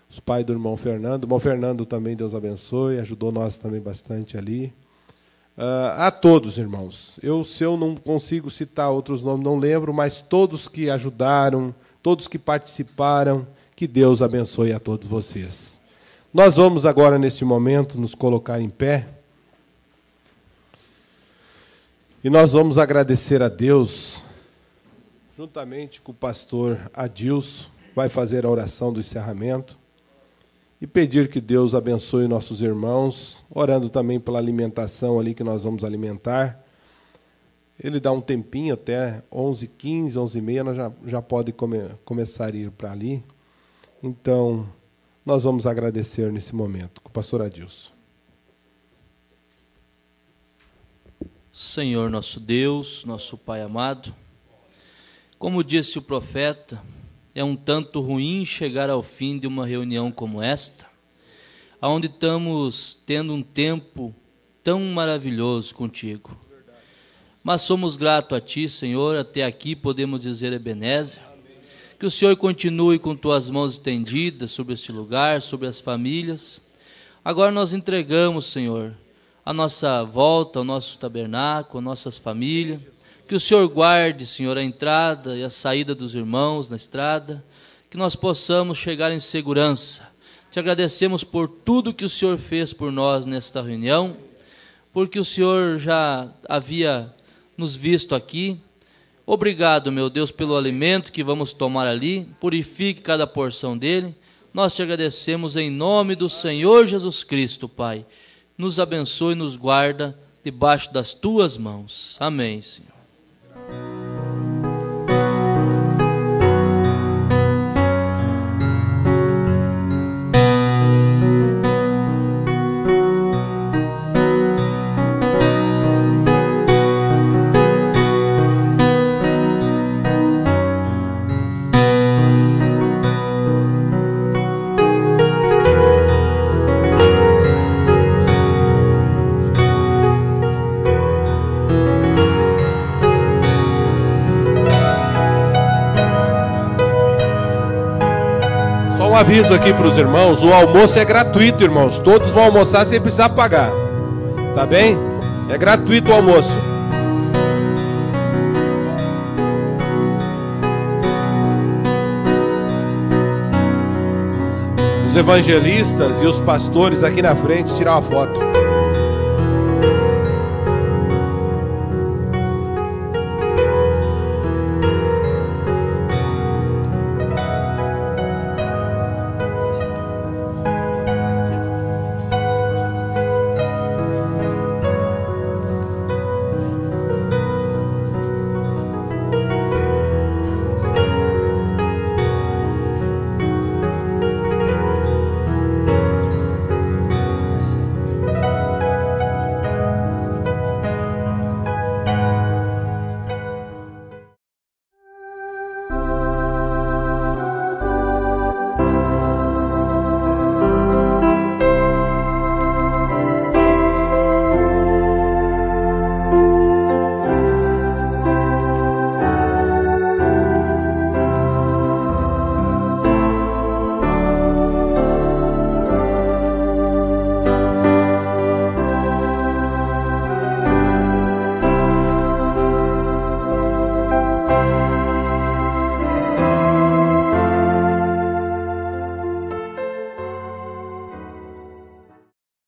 Os pais do irmão Fernando. O irmão Fernando também, Deus abençoe, ajudou nós também bastante ali. A todos, irmãos. Se eu não consigo citar outros nomes, não lembro, mas todos que ajudaram, todos que participaram, que Deus abençoe a todos vocês. Nós vamos agora, neste momento, nos colocar em pé. E nós vamos agradecer a Deus, juntamente com o pastor Adilson, vai fazer a oração do encerramento, e pedir que Deus abençoe nossos irmãos, orando também pela alimentação ali que nós vamos alimentar. Ele dá um tempinho, até 11h15, 11h30, nós já pode começar a ir para ali. Então, nós vamos agradecer nesse momento, com o pastor Adilson. Senhor nosso Deus, nosso Pai amado, como disse o profeta, é um tanto ruim chegar ao fim de uma reunião como esta, onde estamos tendo um tempo tão maravilhoso contigo. Mas somos gratos a Ti, Senhor, até aqui podemos dizer Ebenezer, que o Senhor continue com Tuas mãos estendidas sobre este lugar, sobre as famílias. Agora nós entregamos, Senhor, a nossa volta, ao nosso tabernáculo, as nossas famílias, que o Senhor guarde, Senhor, a entrada e a saída dos irmãos na estrada, que nós possamos chegar em segurança. Te agradecemos por tudo que o Senhor fez por nós nesta reunião, porque o Senhor já havia nos visto aqui. Obrigado, meu Deus, pelo alimento que vamos tomar ali, purifique cada porção dele. Nós te agradecemos em nome do Senhor Jesus Cristo, Pai. Nos abençoe e nos guarda debaixo das Tuas mãos. Amém, Senhor. Um aviso aqui para os irmãos, o almoço é gratuito, irmãos, todos vão almoçar sem precisar pagar, tá bem? É gratuito o almoço. Os evangelistas e os pastores aqui na frente tirar uma foto.